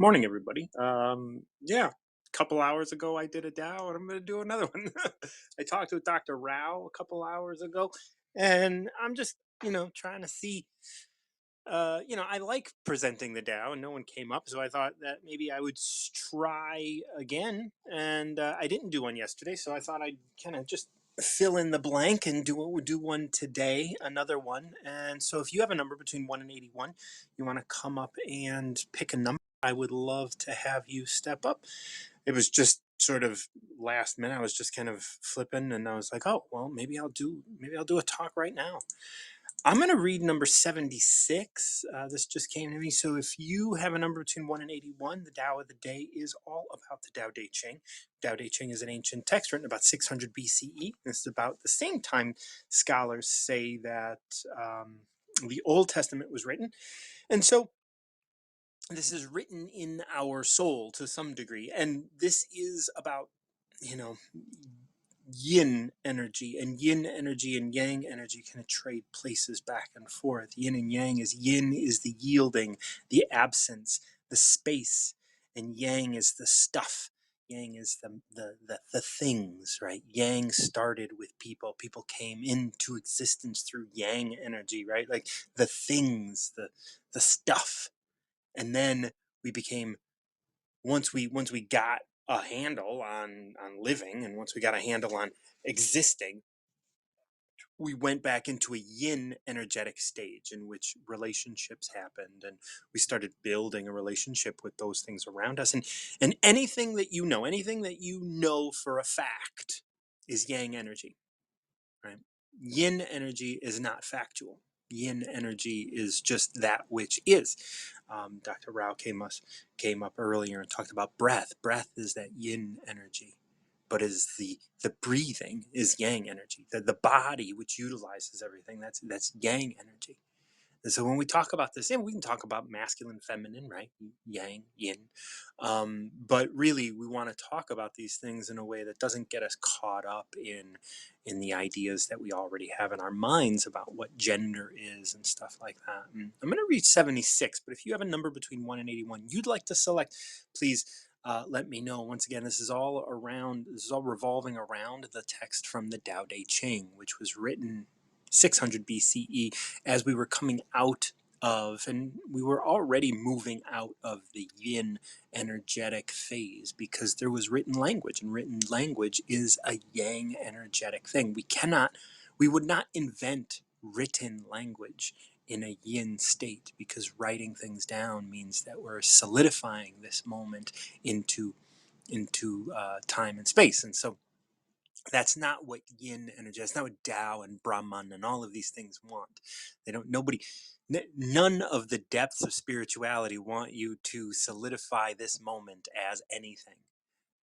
Morning, everybody. Yeah, a couple hours ago I did a Dow, and I'm going to do another one. I talked with Dr. Rao a couple hours ago, and I'm just, trying to see. I like presenting the Dow, and no one came up, so I thought that maybe I would try again. And I didn't do one yesterday, so I thought I'd kind of just fill in the blank and do one today, another one. And so, if you have a number between 1 and 81, you want to come up and pick a number. I would love to have you step up. It was just sort of last minute. I was just kind of flipping, and I was like, oh well, maybe I'll do a talk right now. I'm going to read number 76. This just came to me. So if you have a number between 1 and 81, the Tao of the day is all about the Tao Te Ching. Tao Te Ching is an ancient text written about 600 BCE. This is about the same time scholars say that the Old Testament was written. And so this is written in our soul to some degree. And this is about, you know, yin energy and yang energy kind of trade places back and forth. Yin and yang is yin is the yielding, the absence, the space, and yang is the stuff. Yang is the things, right? Yang started with people. People came into existence through yang energy, right? Like the things, the stuff. And then we became once we got a handle on living, and once we got a handle on existing, we went back into a yin energetic stage in which relationships happened, and we started building a relationship with those things around us. And anything that you know for a fact is yang energy, right? Yin energy is not factual. Yin energy is just that which is. Dr. Rao came up earlier and talked about breath. Breath is that yin energy, but is the breathing is yang energy. The body which utilizes everything, that's yang energy. And so when we talk about this, and we can talk about masculine, feminine, right? Yang, yin. But really, we want to talk about these things in a way that doesn't get us caught up in the ideas that we already have in our minds about what gender is and stuff like that. And I'm going to read 76, but if you have a number between 1 and 81 you'd like to select, please let me know. Once again, this is all revolving around the text from the Tao Te Ching, which was written 600 BCE, as we were coming out of, and we were already moving out of the yin energetic phase, because there was written language, and written language is a yang energetic thing. We would not invent written language in a yin state, because writing things down means that we're solidifying this moment into time and space. And so that's not what yin energy, that's not what Tao and Brahman and all of these things want. None of the depths of spirituality want you to solidify this moment as anything.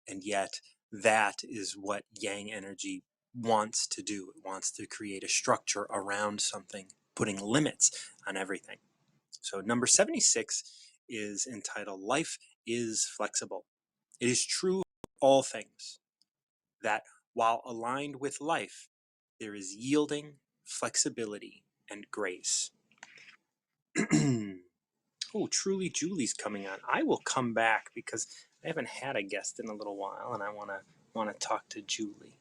And yet, that is what yang energy wants to do. It wants to create a structure around something, putting limits on everything. So, number 76 is entitled Life is Flexible. It is true of all things that while aligned with life, there is yielding, flexibility, and grace. Oh, truly, Julie's coming on. I will come back because I haven't had a guest in a little while, and I want to talk to Julie.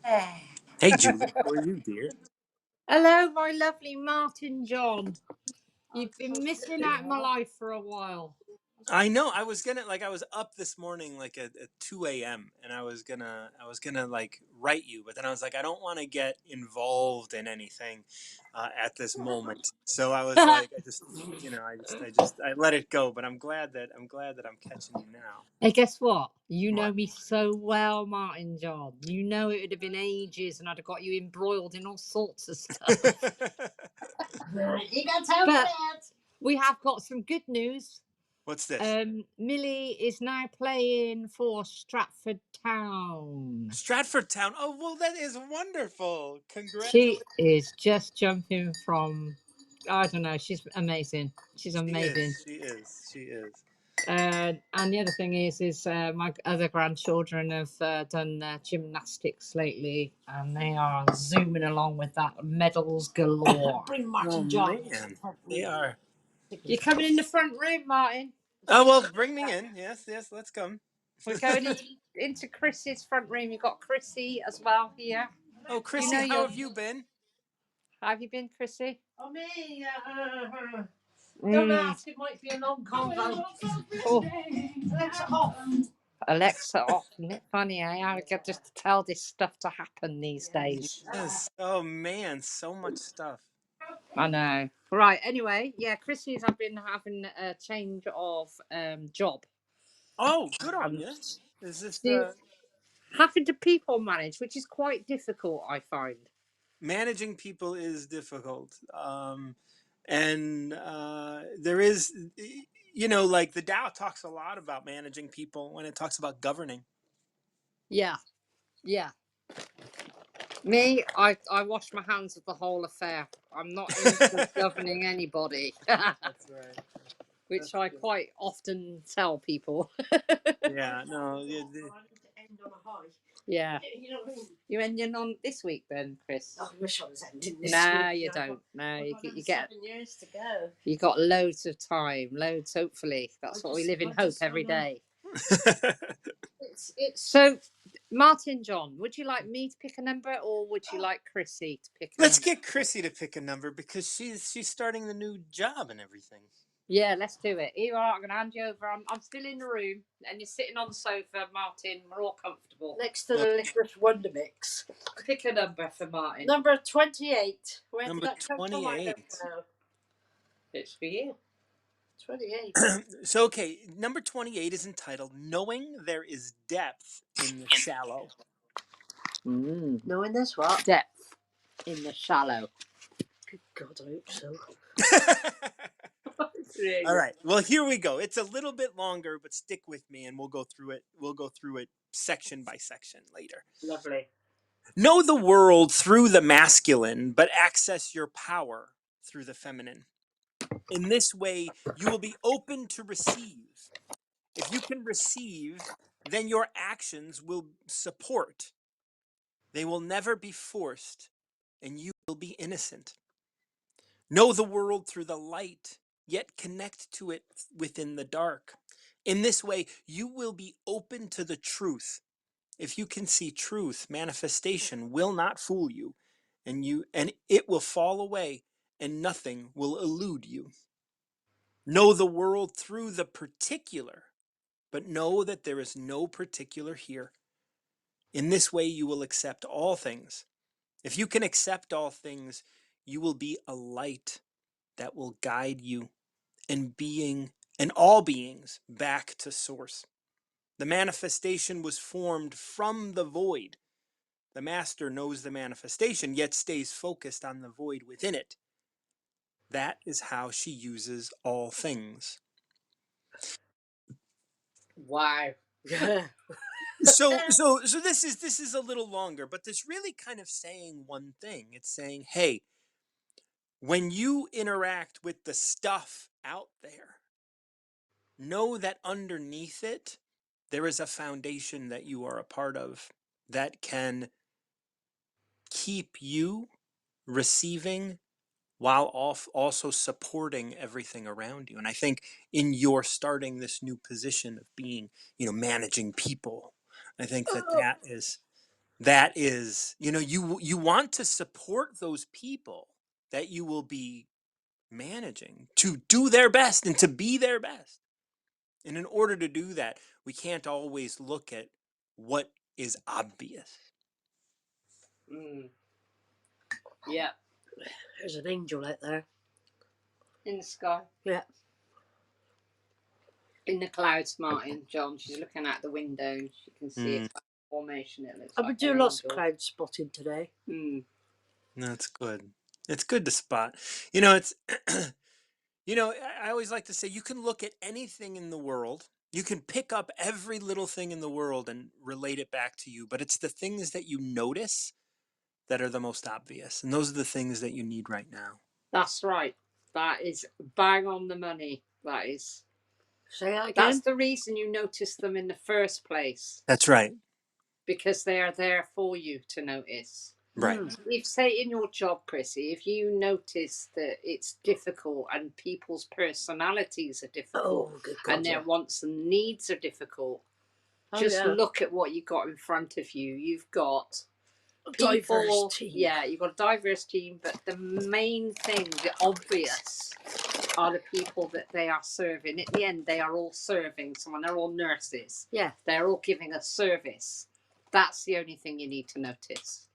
Hey, Julie, how are you, dear? Hello, my lovely Martin John. You've been missing out in my life for a while. I know. I was up this morning like at 2 a.m. and I was gonna like write you, but then I was like, I don't want to get involved in anything at this moment. So I was like, I let it go. But I'm glad that I'm catching you now. Hey, guess what? You know What? me so well, Martin John. You know it would have been ages and I'd have got you embroiled in all sorts of stuff. You got time for that. We have got some good news. What's this? Millie is now playing for Stratford Town. Stratford Town. Oh, well, that is wonderful. She Congratulations. is just jumping from, I don't know, she's amazing. She's amazing. She is. And the other thing is my other grandchildren have done gymnastics lately, and they are zooming along with that medals galore. Bring Martin John. Man, they are. You're coming in the front room, Martin. Oh, well, bring me in. Yes, let's come. We're going into Chrissy's front room. You've got Chrissy as well here. Oh, Chrissy, how have you been? How have you been, Chrissy? Oh, me? Don't ask, it might be a long convo. Oh. Alexa off. Alexa off. Isn't it funny, eh? I get just to tell this stuff to happen these days. Yes. Oh, man, so much stuff. I know. Right, anyway, yeah, Chrissy's have been having a change of job. Oh, good on you. Is this having to people manage, which is quite difficult, I find. managing people is difficult. And there is, like the Tao talks a lot about managing people when it talks about governing. Yeah. Me, I wash my hands of the whole affair. I'm not into governing anybody. That's right. Which That's I good. quite often tell people. Yeah, no. Yeah. You ending on this week then, Chris? I wish I was ending this No, week. you don't. No, you get 7 years to go. You got loads of time, loads. Hopefully, that's what we live in hope every day. It's so. Martin, John, would you like me to pick a number, or would you like Chrissy to pick a Let's number? get Chrissy to pick a number because she's starting the new job and everything. Yeah, let's do it. Here you are. I'm going to hand you over. I'm still in the room, and you're sitting on the sofa, Martin. We're all comfortable. Next to the licorice wonder mix. Pick a number for Martin. Number 28. Where Number did that come from? 28. It's for you. 28. So, okay, number 28 is entitled Knowing There Is Depth in the Shallow. Knowing there's what? Depth in the shallow. Good God, I hope so. All right. Well, here we go. It's a little bit longer, but stick with me and we'll go through it. We'll go through it section by section later. Lovely. Know the world through the masculine, but access your power through the feminine. In this way, you will be open to receive. If you can receive, then your actions will support. They will never be forced, and you will be innocent. Know the world through the light, yet connect to it within the dark. In this way, you will be open to the truth. If you can see truth, manifestation will not fool you, and it will fall away, and nothing will elude you. Know the world through the particular, but know that there is no particular here. In this way, you will accept all things. If you can accept all things, you will be a light that will guide you and all beings back to source. The manifestation was formed from the void. The master knows the manifestation, yet stays focused on the void within it. That is how she uses all things. Wow. So this is a little longer, but this really kind of saying one thing. It's saying, hey, when you interact with the stuff out there, know that underneath it, there is a foundation that you are a part of that can keep you receiving while also supporting everything around you. And I think in your starting this new position of being, managing people, I think that is, you want to support those people that you will be managing to do their best and to be their best. And in order to do that, we can't always look at what is obvious. Yeah. There's an angel out there. In the sky. Yeah. In the clouds, Martin, John. She's looking out the window and she can see a formation. It looks I've like been doing an lots of angel. cloud spotting today. That's good. It's good to spot. It's I always like to say you can look at anything in the world. You can pick up every little thing in the world and relate it back to you, but it's the things that you notice that are the most obvious. And those are the things that you need right now. That's right. That is bang on the money. That is. Say that again? That's the reason you notice them in the first place. That's right. Because they are there for you to notice. Right. If, say, in your job, Chrissy, if you notice that it's difficult and people's personalities are difficult good God, and their wants and needs are difficult, Oh, just yeah. look at what you've got in front of you. You've got A people, diverse team. yeah, you've got a diverse team, but the main thing, the obvious, are the people that they are serving. At the end, they are all serving someone. They're all nurses. Yeah. They're all giving a service. That's the only thing you need to notice.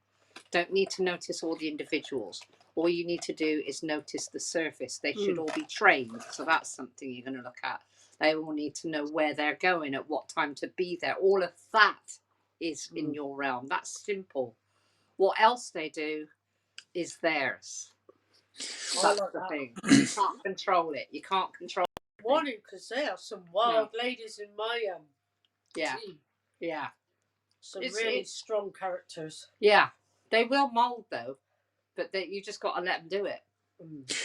Don't need to notice all the individuals. All you need to do is notice the service. They should all be trained. So that's something you're going to look at. They all need to know where they're going, at what time to be there. All of that is in your realm. That's simple. What else they do is theirs. That's the thing. You can't control it. You can't control it. One, because they are some wild ladies in my Yeah. team. Yeah. Some really strong characters. Yeah. They will mold though, but you just got to let them do it.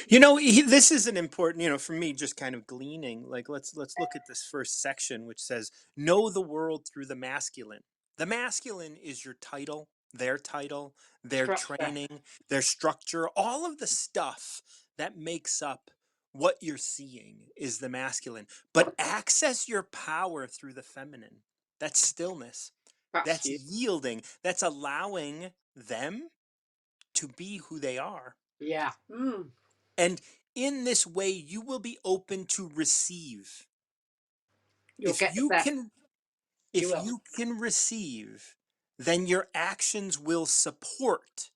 You know, this is an important, you know, for me, just kind of gleaning. Like, let's look at this first section, which says, "Know the world through the masculine." The masculine is your title, their Structure. training, their structure, all of the stuff that makes up what you're seeing is the masculine. But access your power through the feminine. That's stillness. That's you. yielding. That's allowing them to be who they are. Yeah. And in this way, you will be open to receive. You'll If get the you best. can, if you can receive, then your actions will support.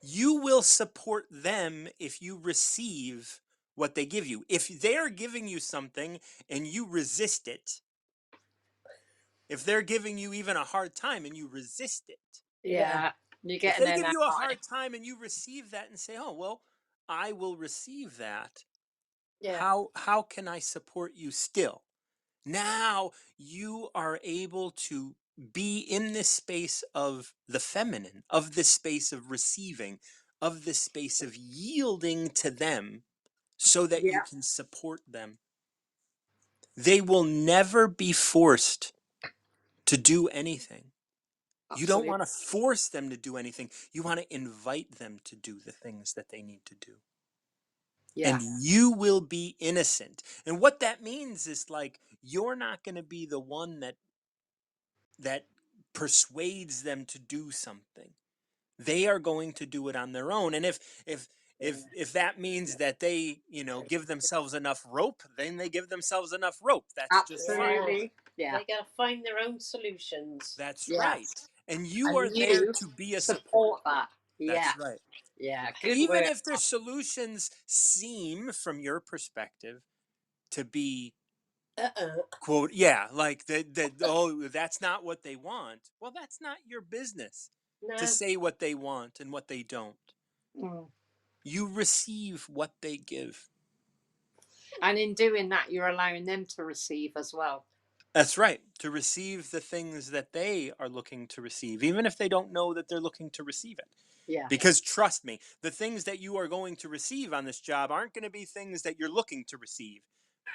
You will support them if you receive what they give you. If they're giving you something and you resist it, if they're giving you even a hard time and you resist it, Yeah. You if get they give you a hard time and you receive that and say, "Oh, well, I will receive that. Yeah. How can I support you still?" Now you are able to be in this space of the feminine, of this space of receiving, of this space of yielding to them so that you Yeah. can support them. They will never be forced to do anything. You don't Absolutely. want to force them to do anything. You want to invite them to do the things that they need to do. Yeah. And you will be innocent. And what that means is, like, you're not going to be the one that persuades them to do something. They are going to do it on their own. And if that means that they, you know, give themselves enough rope, then they give themselves enough rope. That's just Absolutely. Yeah. They gotta find their own solutions. that's Yes. right. And you are And there you to be a support support. that. Yeah. That's right. Yeah. Good Even work. if their solutions seem from your perspective to be quote, yeah, like oh, that's not what they want. Well, that's not your business to say what they want and what they don't. You receive what they give. And in doing that, you're allowing them to receive as well. That's right. To receive the things that they are looking to receive, even if they don't know that they're looking to receive it. Yeah. Because trust me, the things that you are going to receive on this job aren't going to be things that you're looking to receive,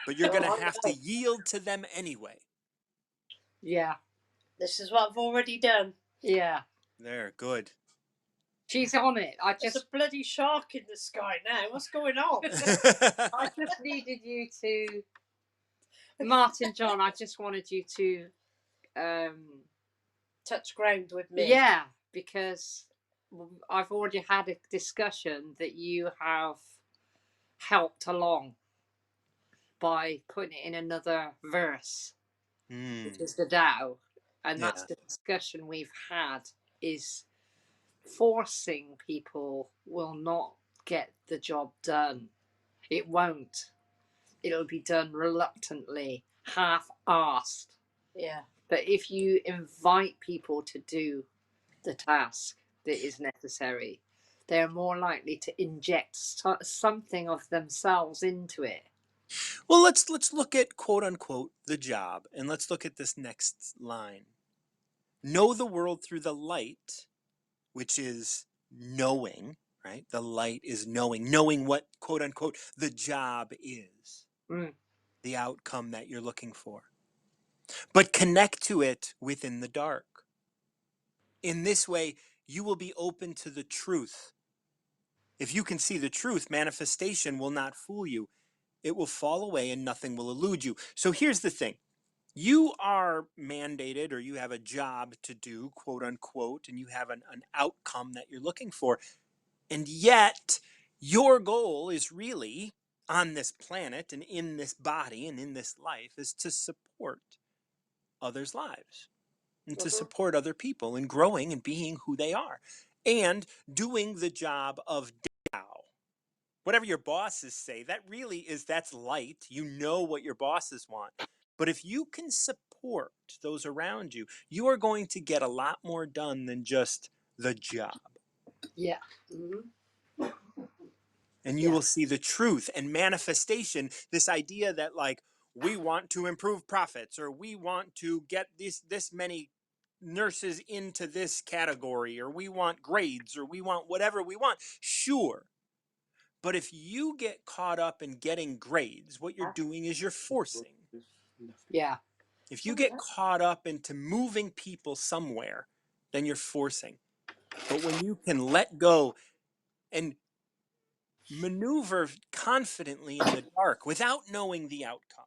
but you're going to have to yield to them anyway. Yeah. This is what I've already done. Yeah. There, good. She's on it. There's a bloody shark in the sky now. What's going on? I just needed you to, Martin John, I just wanted you to touch ground with me. Yeah, because I've already had a discussion that you have helped along by putting it in another verse, which is the Tao. And that's the discussion we've had, is forcing people will not get the job done. It won't. It'll be done reluctantly, half-assed. Yeah. But if you invite people to do the task that is necessary, they're more likely to inject something of themselves into it. Well, let's look at quote unquote the job, and let's look at this next line. Know the world through the light, which is knowing, right? The light is knowing what quote unquote the job is, the outcome that you're looking for. But connect to it within the dark. In this way, you will be open to the truth. If you can see the truth, manifestation will not fool you. It will fall away and nothing will elude you. So here's the thing. You are mandated, or you have a job to do, quote unquote, and you have an outcome that you're looking for. And yet, your goal is really on this planet and in this body and in this life is to support others' lives and to support other people in growing and being who they are and doing the job of Tao. Whatever your bosses say, that really is, that's light. You know what your bosses want. But if you can support those around you, you are going to get a lot more done than just the job. Yeah. Mm-hmm. And you will see the truth and manifestation. This idea that, like, we want to improve profits, or we want to get this many nurses into this category, or we want grades, or we want whatever we want. Sure. But if you get caught up in getting grades, what you're doing is you're forcing. Yeah. If you get caught up into moving people somewhere, then you're forcing. But when you can let go and maneuver confidently in the dark without knowing the outcome,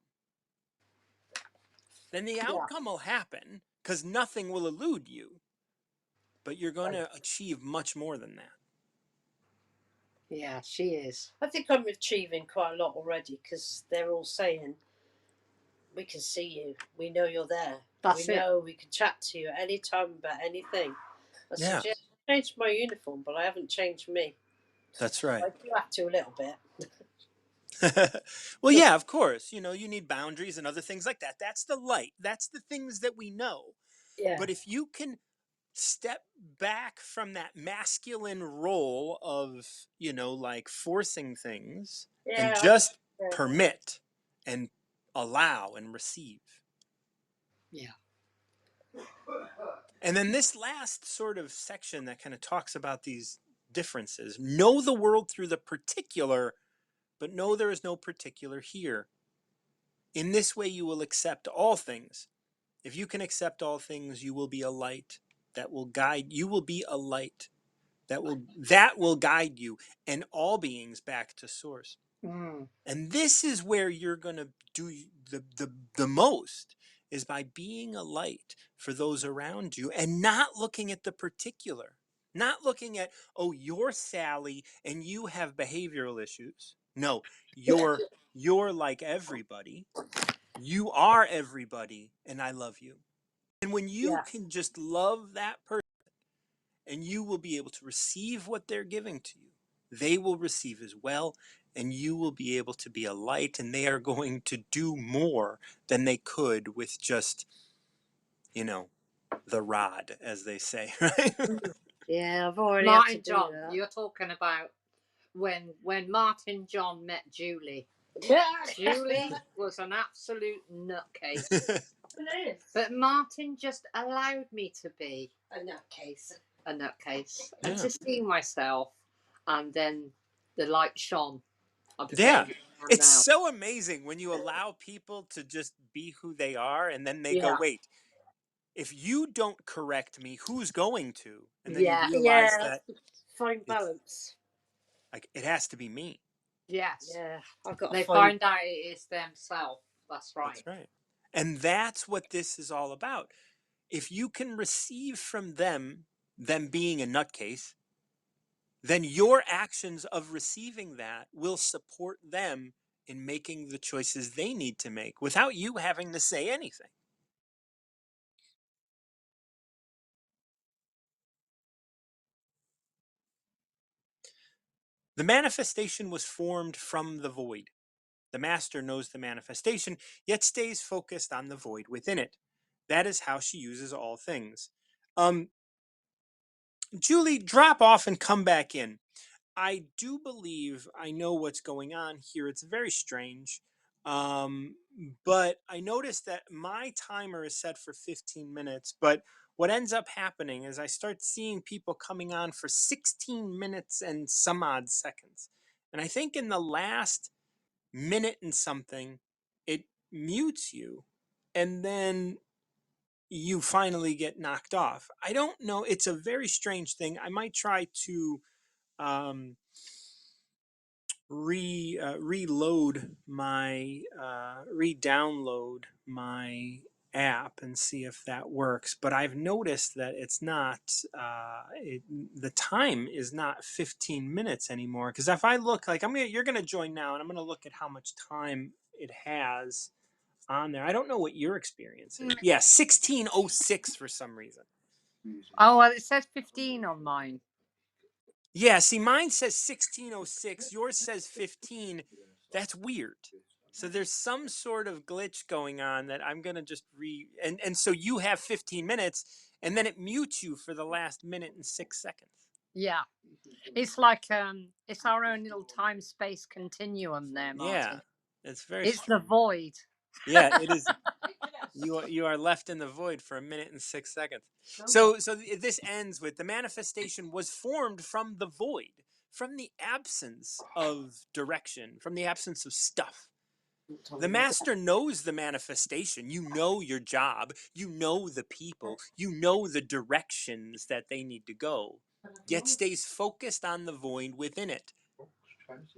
then the outcome will happen because nothing will elude you. But you're going to achieve much more than that. Yeah, she is. I think I'm achieving quite a lot already because they're all saying, we can see you. We know you're there. That's we it. know we can chat to you at any time about anything. I Yeah. said, yeah, I changed my uniform, but I haven't changed me. That's right. I do have to a little bit. Well, yeah, of course. You know, you need boundaries and other things like that. That's the light. That's the things that we know. Yeah. But if you can step back from that masculine role of, you know, like forcing things and Yeah. just permit and allow and receive. Yeah. And then this last sort of section that kind of talks about these differences. Know the world through the particular, but know there is no particular here. In this way, you will accept all things. If you can accept all things, you will be a light that will guide. You will be a light that will guide you and all beings back to source. Mm. And this is where you're going to do the most, is by being a light for those around you and not looking at the particular, not looking at, oh, you're Sally and you have behavioral issues. No, you're like everybody. You are everybody, and I love you. And when you Yeah. can just love that person, and you will be able to receive what they're giving to you, they will receive as well, and you will be able to be a light, and they are going to do more than they could with just, you know, the rod, as they say, right? Yeah, I've already Martin had to John, do that. you're talking about when Martin John met Julie. Yeah. Julie was an absolute nutcase. It is. But Martin just allowed me to be A nutcase. a nutcase Yeah. and to see myself, and then the light shone. I became Yeah. who I am It's now. so amazing when you allow people to just be who they are, and then they go, Yeah. wait, if you don't correct me, who's going to? And then you Yeah. realize Yeah. that Find it's balance. like, it has to be me. Yes. Yeah. I've got They to find. find out it is themselves. That's right. That's right. And that's what this is all about. If you can receive from them being a nutcase, then your actions of receiving that will support them in making the choices they need to make without you having to say anything. The manifestation was formed from the void. The master knows the manifestation, yet stays focused on the void within it. That is how she uses all things. Julie, drop off and come back in. I do believe I know what's going on here. It's very strange. Um, but I noticed that my timer is set for 15 minutes. But what ends up happening is I start seeing people coming on for 16 minutes and some odd seconds. And I think in the last minute and something, it mutes you. And then you finally get knocked off. I don't know. It's a very strange thing. I might try to um, reload my re-download my app and see if that works. But I've noticed that it's not the time is not 15 minutes anymore. Because if I look, like, you're gonna join now, and I'm gonna look at how much time it has on there. I don't know what your experience is. Yeah, 16:06 for some reason. Oh, well, it says 15 on mine. Yeah, see, mine says 16:06. Yours says 15. That's weird. So there's some sort of glitch going on that I'm gonna just and so you have 15 minutes, and then it mutes you for the last minute and 6 seconds. Yeah. It's like it's our own little time space continuum there, Martin. Yeah, it's very It's the strange. void. Yeah, it is. You are left in the void for a minute and 6 seconds. So this ends with the manifestation was formed from the void, from the absence of direction, from the absence of stuff. The master knows the manifestation. You know your job. You know the people. You know the directions that they need to go. Yet stays focused on the void within it.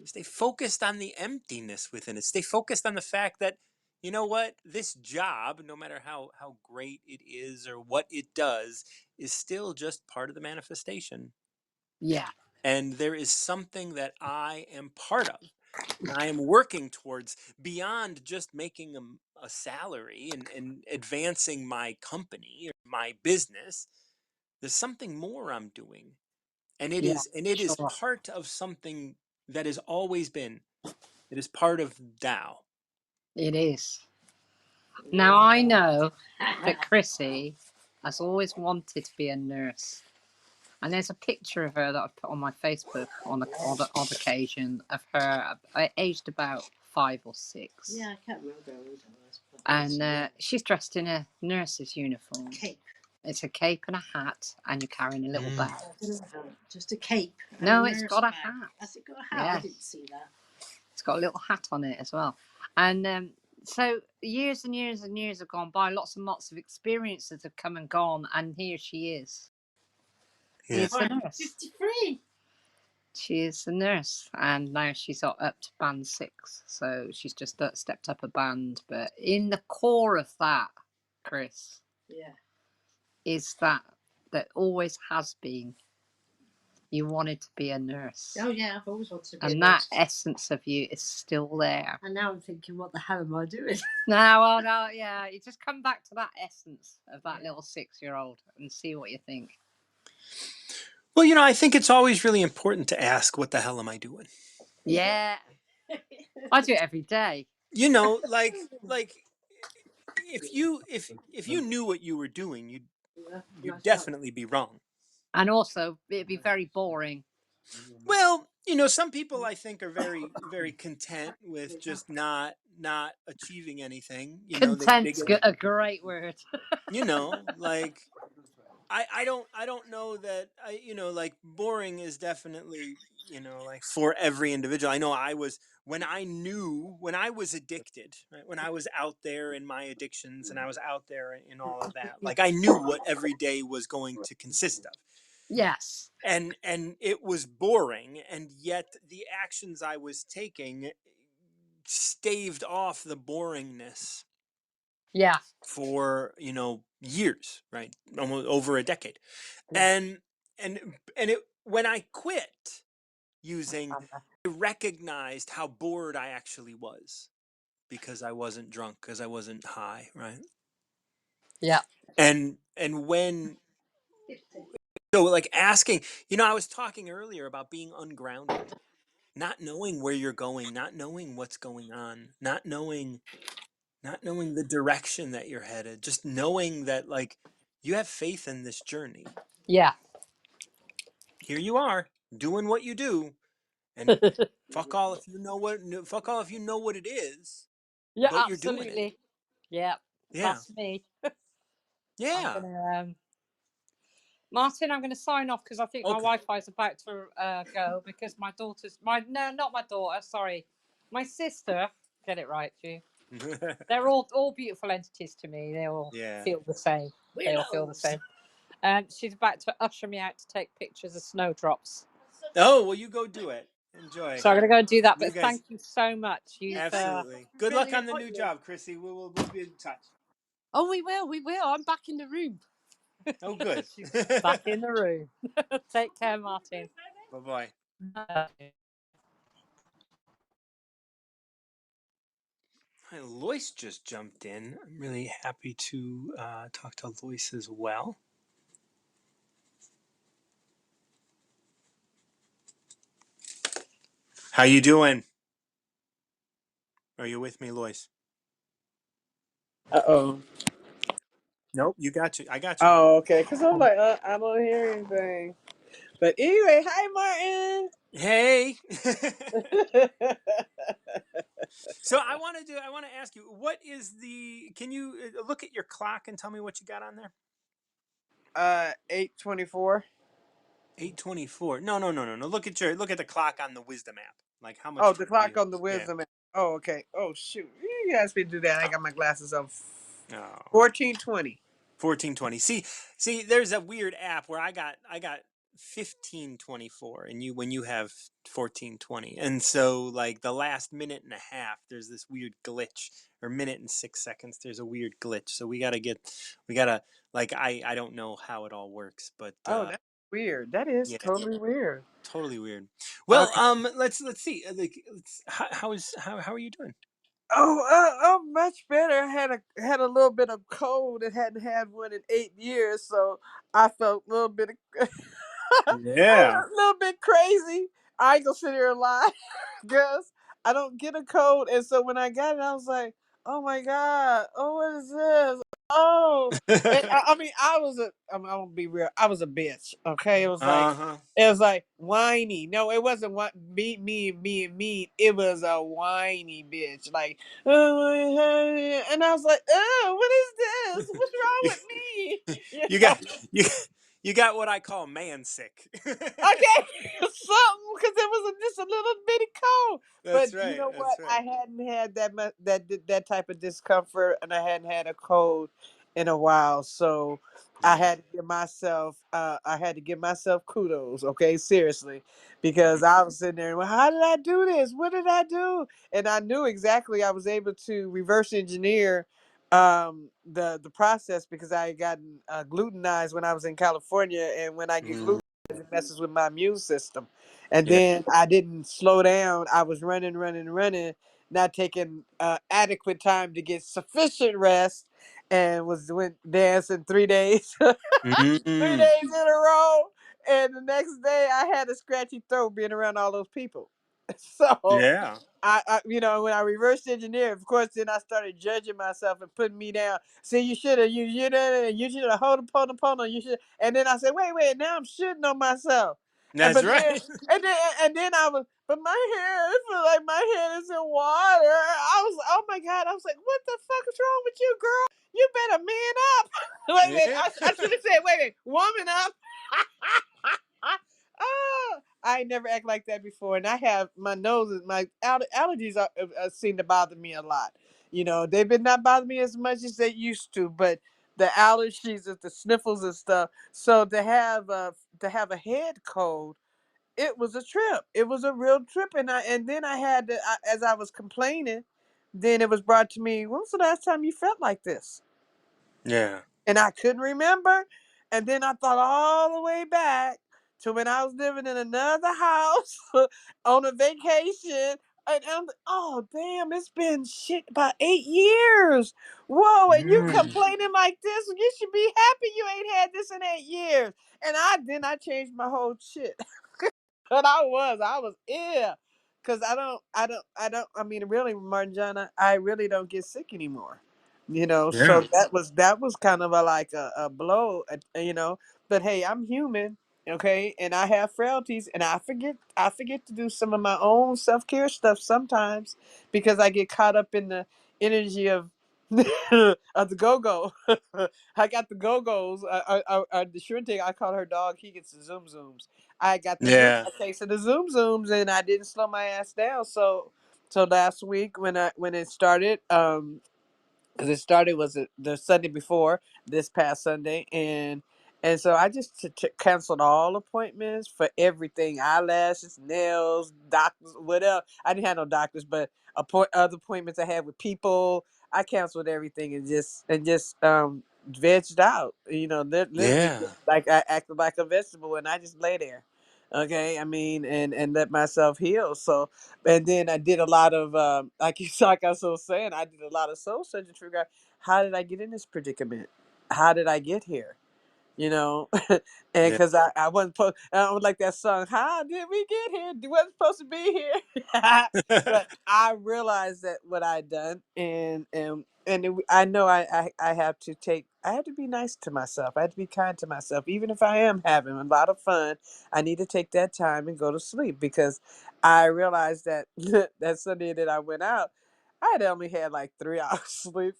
Stay focused on the emptiness within it. Stay focused on the fact that, you know what, this job, no matter how great it is or what it does, is still just part of the manifestation. Yeah. And there is something that I am part of. And I am working towards beyond just making a salary and advancing my company or my business. There's something more I'm doing. And Yeah. it is Sure. part of something that has always been. It is part of Tao. It is. Now I know that Chrissy has always wanted to be a nurse. And there's a picture of her that I've put on my Facebook on the odd occasion of her aged about 5 or 6. Yeah, I can't remember how old I was. And she's dressed in a nurse's uniform. Cape. It's a cape and a hat, and you're carrying a little bag. I don't know how. Just a cape. And No, a it's nurse got a bag. hat. Has it got a hat? Yeah. I didn't see that. It's got a little hat on it as well. And so years and years and years have gone by. Lots and lots of experiences have come and gone, and here she is. Yeah. She's a nurse. 53. She is a nurse, and now she's up to band 6. So she's just stepped up a band. But in the core of that, Chris, Yeah. is that always has been. You wanted to be a nurse. Oh yeah, I've always wanted to be a And nurse. that essence of you is still there. And now I'm thinking, what the hell am I doing? No, yeah. You just come back to that essence of that little 6-year-old and see what you think. Well, I think it's always really important to ask, what the hell am I doing? Yeah. I do it every day. Like if you knew what you were doing, you'd definitely be wrong. And also, it'd be very boring. Well, some people I think are very, very content with just not achieving anything. Content's a great word. Like I don't know that like boring is definitely like for every individual. I know when I was addicted, right? When I was out there in my addictions and I was out there in all of that, like I knew what every day was going to consist of. Yes. And it was boring, and yet the actions I was taking staved off the boringness. Yeah. For years, right? Almost over a decade. Yeah. And it when I quit using, I recognized how bored I actually was, because I wasn't drunk, because I wasn't high, right? Yeah. And when so like asking, I was talking earlier about being ungrounded, not knowing where you're going, not knowing what's going on, not knowing the direction that you're headed, just knowing that, like, you have faith in this journey. Yeah. Here you are doing what you do, and fuck all if you know what it is, Yeah, but you're doing it. absolutely. Yeah. Yeah. That's me. Yeah. I'm gonna, Martin, I'm going to sign off because I think my Wi-Fi is about to go, because my not my daughter, sorry, my sister. Get it right, you. They're all beautiful entities to me. They all feel the same. They all feel the same. She's about to usher me out to take pictures of snowdrops. Oh, well, you go do it. Enjoy. So I'm going to go and do that. You But guys, thank you so much. absolutely. Good luck on the new job, Chrissy. We'll be in touch. Oh, we will. We will. I'm back in the room. Oh, good. She's back in the room. Take care, Martin. Bye-bye. Hi, Lois just jumped in. I'm really happy to talk to Lois as well. How you doing? Are you with me, Lois? Uh-oh. Nope, you got you. I got you. Oh, okay. Because I'm like, I don't hear anything. But anyway, hi, Hey. Martin. So I want to ask you, what is can you look at your clock and tell me what you got on there? 8:24. 8:24. No, no, no, no, no. Look at the clock on the Wisdom app. Like how Oh, much the time do clock you? on the Yeah. wisdom. Oh, okay. Oh, shoot. You asked me to do that. I got my glasses on. Oh. 14:20. 14:20. See, there's a weird app where I got 15:24, and when you have 14:20, and so like the last minute and a half, there's this weird glitch, or minute and 6 seconds. There's a weird glitch, so we gotta like I don't know how it all works, but Oh, that's weird. That is yeah, totally weird. totally weird. Well, Okay. let's see. Like, how are you doing? Oh, much better. I had a little bit of cold and hadn't had one in 8 years, so I felt a little bit of, Yeah. a little bit crazy. I ain't gonna sit here and lie, because I don't get a cold, and so when I got it, I was like, "Oh my god! Oh, what is this? Oh!" And I mean, I'm gonna be real. I was a bitch. Okay, Uh-huh. it was like whiny. No, it wasn't what me. It was a whiny bitch. Like, oh, and I was like, "Oh, what is this? What's wrong with me?" You You know? got you you got what I call man sick. Okay, something, because it was just a little bitty cold. That's But you right. know what? That's right. I hadn't had that type of discomfort, and I hadn't had a cold in a while. So Yeah. I had to give myself kudos. Okay, seriously, because I was sitting there. Well, how did I do this? What did I do? And I knew exactly. I was able to reverse engineer the process, because I had gotten glutenized when I was in California, and when I get Mm, gluten, it messes with my immune system. And yeah. then I didn't slow down. I was running, not taking adequate time to get sufficient rest, and went dancing 3 days, 3 days Mm, in a row. And the next day, I had a scratchy throat being around all those people. So yeah. when I reversed engineer, of course, then I started judging myself and putting me down. See, you should have hold on. You should, and then I said, wait, now I'm shitting on myself. And That's but then, right. and then I was, but my hair, it feel like my head is in water. I was, oh my god, I was like, what the fuck is wrong with you, girl? You better man up. Wait a minute, Yeah. I should have said, wait a minute, woman up. Oh, I ain't never act like that before, and I have my nose, my allergies seem to bother me a lot. They've been not bothering me as much as they used to, but the allergies, the sniffles and stuff. So to have a head cold, it was a trip. It was a real trip, and then I had to, as I was complaining, then it was brought to me. When was the last time you felt like this? Yeah. And I couldn't remember. And then I thought all the way back to when I was living in another house on a vacation. And oh damn, it's been shit about 8 years. Whoa, and you Mm. complaining like this? You should be happy you ain't had this in 8 years. And I changed my whole shit. But I was ill, because I mean, really, Marjana, I really don't get sick anymore. So Yeah. that was kind of a blow, But hey, I'm human, okay, and I have frailties, and I forget to do some of my own self-care stuff sometimes, because I get caught up in the energy of of the go-go. I got the go-go's. The Shrente, I call her dog. He gets the zoom zooms. I got Yeah. a case of the zoom zooms, and I didn't slow my ass down. So last week when it started, because it started was the Sunday before this past Sunday, and so I just canceled all appointments for everything: eyelashes, nails, doctors, whatever. I didn't have no doctors, but other appointments I had with people. I canceled everything and just vegged out. You know, literally Yeah. just like I acted like a vegetable, and I just lay there. Okay, I mean, and let myself heal. So, and then I did a lot of like I was saying, I did a lot of soul searching to figure out how did I get in this predicament? How did I get here? You know, and Yeah. because I wasn't supposed, I was like that song, how did we get here? We wasn't supposed to be here. But I realized that what I'd done, I know I have to I have to be nice to myself. I have to be kind to myself. Even if I am having a lot of fun, I need to take that time and go to sleep, because I realized that that Sunday that I went out, I had only had like 3 hours sleep.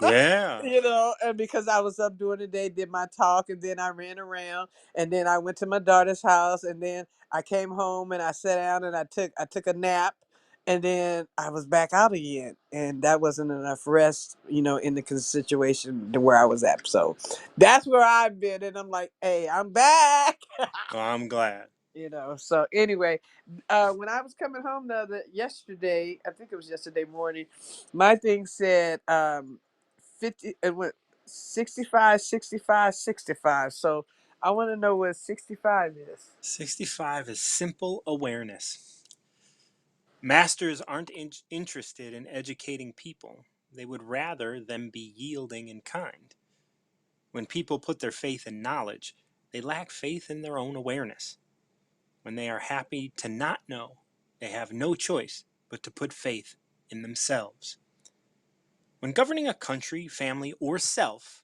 Yeah. You know, and because I was up during the day, did my talk, and then I ran around, and then I went to my daughter's house, and then I came home and I sat down and I took a nap, and then I was back out again, and that wasn't enough rest, in the situation to where I was at. So that's where I've been, and I'm like, hey, I'm back. Well, I'm glad. So anyway, when I was coming home yesterday, I think it was yesterday morning, my thing said 50, it went 65, 65, 65. So I want to know what 65 is. 65 is simple awareness. Masters aren't interested in educating people. They would rather them be yielding and kind. When people put their faith in knowledge, they lack faith in their own awareness. When they are happy to not know, they have no choice but to put faith in themselves. When governing a country, family, or self,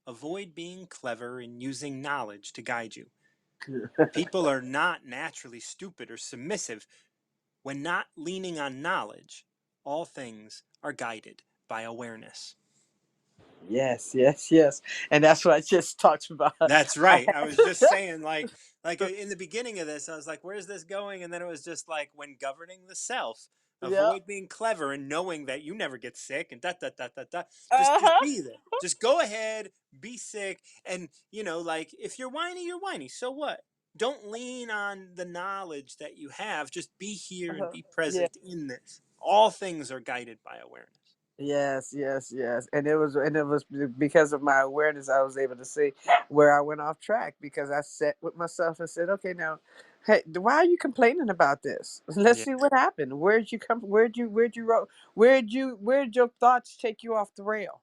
avoid being clever and using knowledge to guide you. People are not naturally stupid or submissive. When not leaning on knowledge, all things are guided by awareness. Yes, yes, yes. And that's what I just talked about. That's I right. I had, was just saying, like in the beginning of this, I was like, "Where's this going?" And then it was just like, when governing the self, yeah. avoid being clever and knowing that you never get sick, and da da da da da. Just Uh-huh. be there. Just go ahead, be sick, and like if you're whiny, you're whiny. So what? Don't lean on the knowledge that you have. Just be here and Uh-huh. be Yeah. present in this. All things are guided by awareness. Yes, yes, yes. And it was because of my awareness I was able to see where I went off track, because I sat with myself and said, okay, now, hey, why are you complaining about this? Let's Yeah. see what happened. Where'd your thoughts take you off the rail?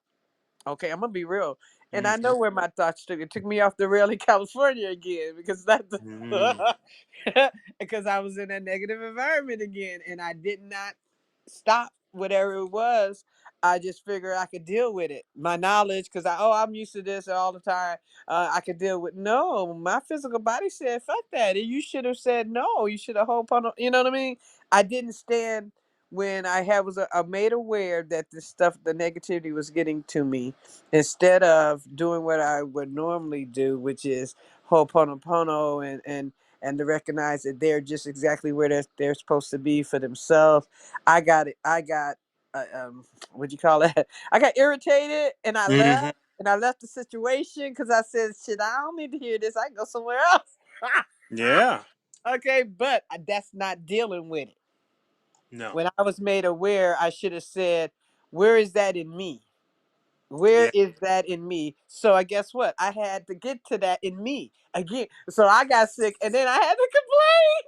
Okay, I'm gonna be real. And I Mm-hmm. know where my thoughts took. It took me off the rail in California again, because that's Mm-hmm. because I was in a negative environment again, and I did not stop whatever it was. I just figured I could deal with it. My knowledge, because I'm used to this all the time. I could deal with. No, my physical body said fuck that. And you should have said no. You should have hoped on. You know what I mean? I didn't stand when I made aware that this stuff, the negativity was getting to me. Instead of doing what I would normally do, which is ho'oponopono and to recognize that they're just exactly where they're supposed to be for themselves. I got it. I got what you call that? I got irritated, and I Mm-hmm. left. And I left the situation because I said, "Shit, I don't need to hear this. I can go somewhere else." Yeah. Okay, but that's not dealing with it. No. When I was made aware, I should have said, "Where is that in me? Where Yeah. is that in me?" So I guess what? I had to get to that in me again. So I got sick, and then I had to complain.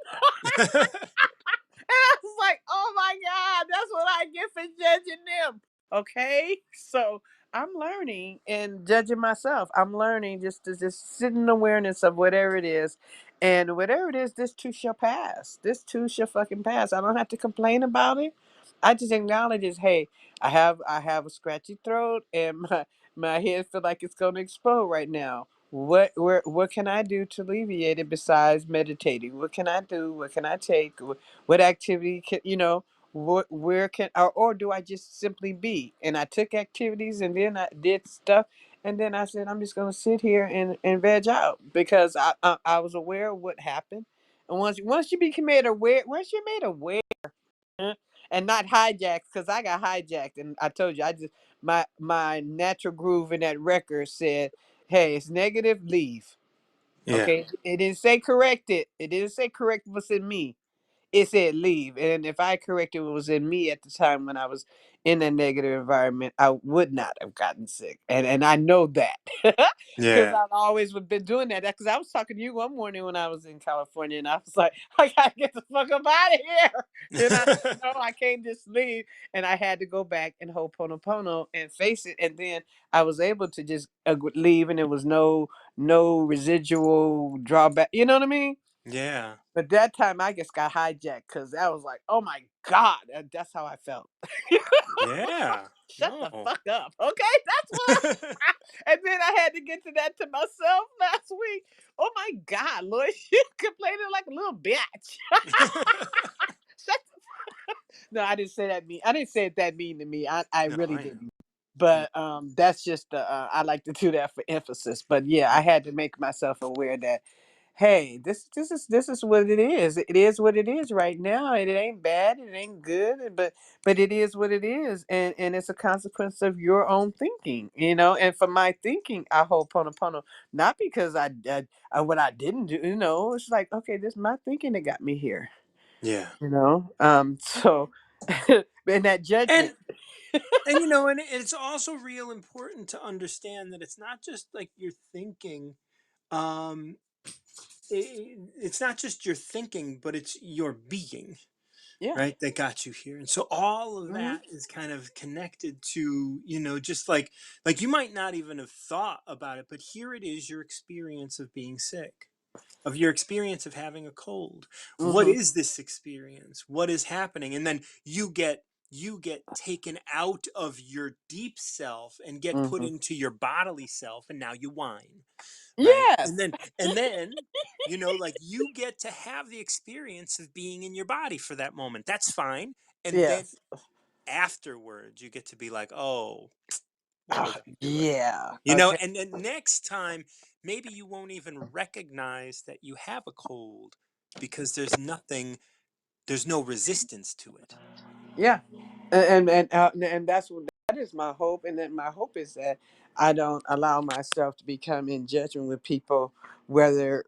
And I was like, oh my God, that's what I get for judging them. Okay. So I'm learning and judging myself. I'm learning just to just sit in awareness of whatever it is. And whatever it is, this too shall pass. This too shall fucking pass. I don't have to complain about it. I just acknowledge is, hey, I have a scratchy throat, and my head feel like it's gonna explode right now. What can I do to alleviate it besides meditating? What can I do? What can I take? What activity can, where can, or do I just simply be? And I took activities, and then I did stuff, and then I said, I'm just gonna sit here and veg out, because I was aware of what happened. And once you become made aware, once you're made aware, and not hijacked, because I got hijacked, and I told you I just my natural groove in that record said, "Hey, it's negative, leave." Yeah. Okay, it didn't say correct it. It didn't say correct what's in me. It said leave. And if I corrected what was in me at the time when I was in a negative environment, I would not have gotten sick. And I know that because Yeah. I've always been doing that. Because I was talking to you one morning when I was in California, and I was like, I gotta get the fuck up out of here. And I said, no, I can't just leave. And I had to go back and ho'oponopono and face it. And then I was able to just leave, and there was no residual drawback. You know what I mean? Yeah. But that time I just got hijacked because I was like, oh my God, that's how I felt. Yeah. Shut the No. fuck up. Okay, that's what and then I had to get to that to myself last week. Oh my God, Lord, you complaining like a little bitch. Shut No, I didn't say that mean. I didn't say it that mean to me. I No, really I know. didn't. But that's just I like to do that for emphasis. But yeah, I had to make myself aware that hey, this is what it is. It is what it is right now. And it ain't bad. It ain't good. But it is what it is, and it's a consequence of your own thinking. And for my thinking, I hold pono, not because I what I didn't do. It's like okay, this is my thinking that got me here. Yeah. So and that judgment. And and it's also real important to understand that it's not just like you're thinking. Um, it's not just your thinking, but it's your being, Yeah. right? That got you here. And so all of Hmm. that is kind of connected to, just like you might not even have thought about it, but here it is, your experience of being sick, of your experience of having a cold. What Hmm. is this experience? What is happening? And then you get taken out of your deep self and get put Hmm. into your bodily self, and now you whine, right? and Yes. then and then like you get to have the experience of being in your body for that moment. That's fine. And then Yes. afterwards you get to be like, oh, what Oh, was I doing? yeah. Okay. And then next time, maybe you won't even recognize that you have a cold because there's no resistance to it. Yeah, and that's what that is my hope, and then my hope is that I don't allow myself to become in judgment with people, whether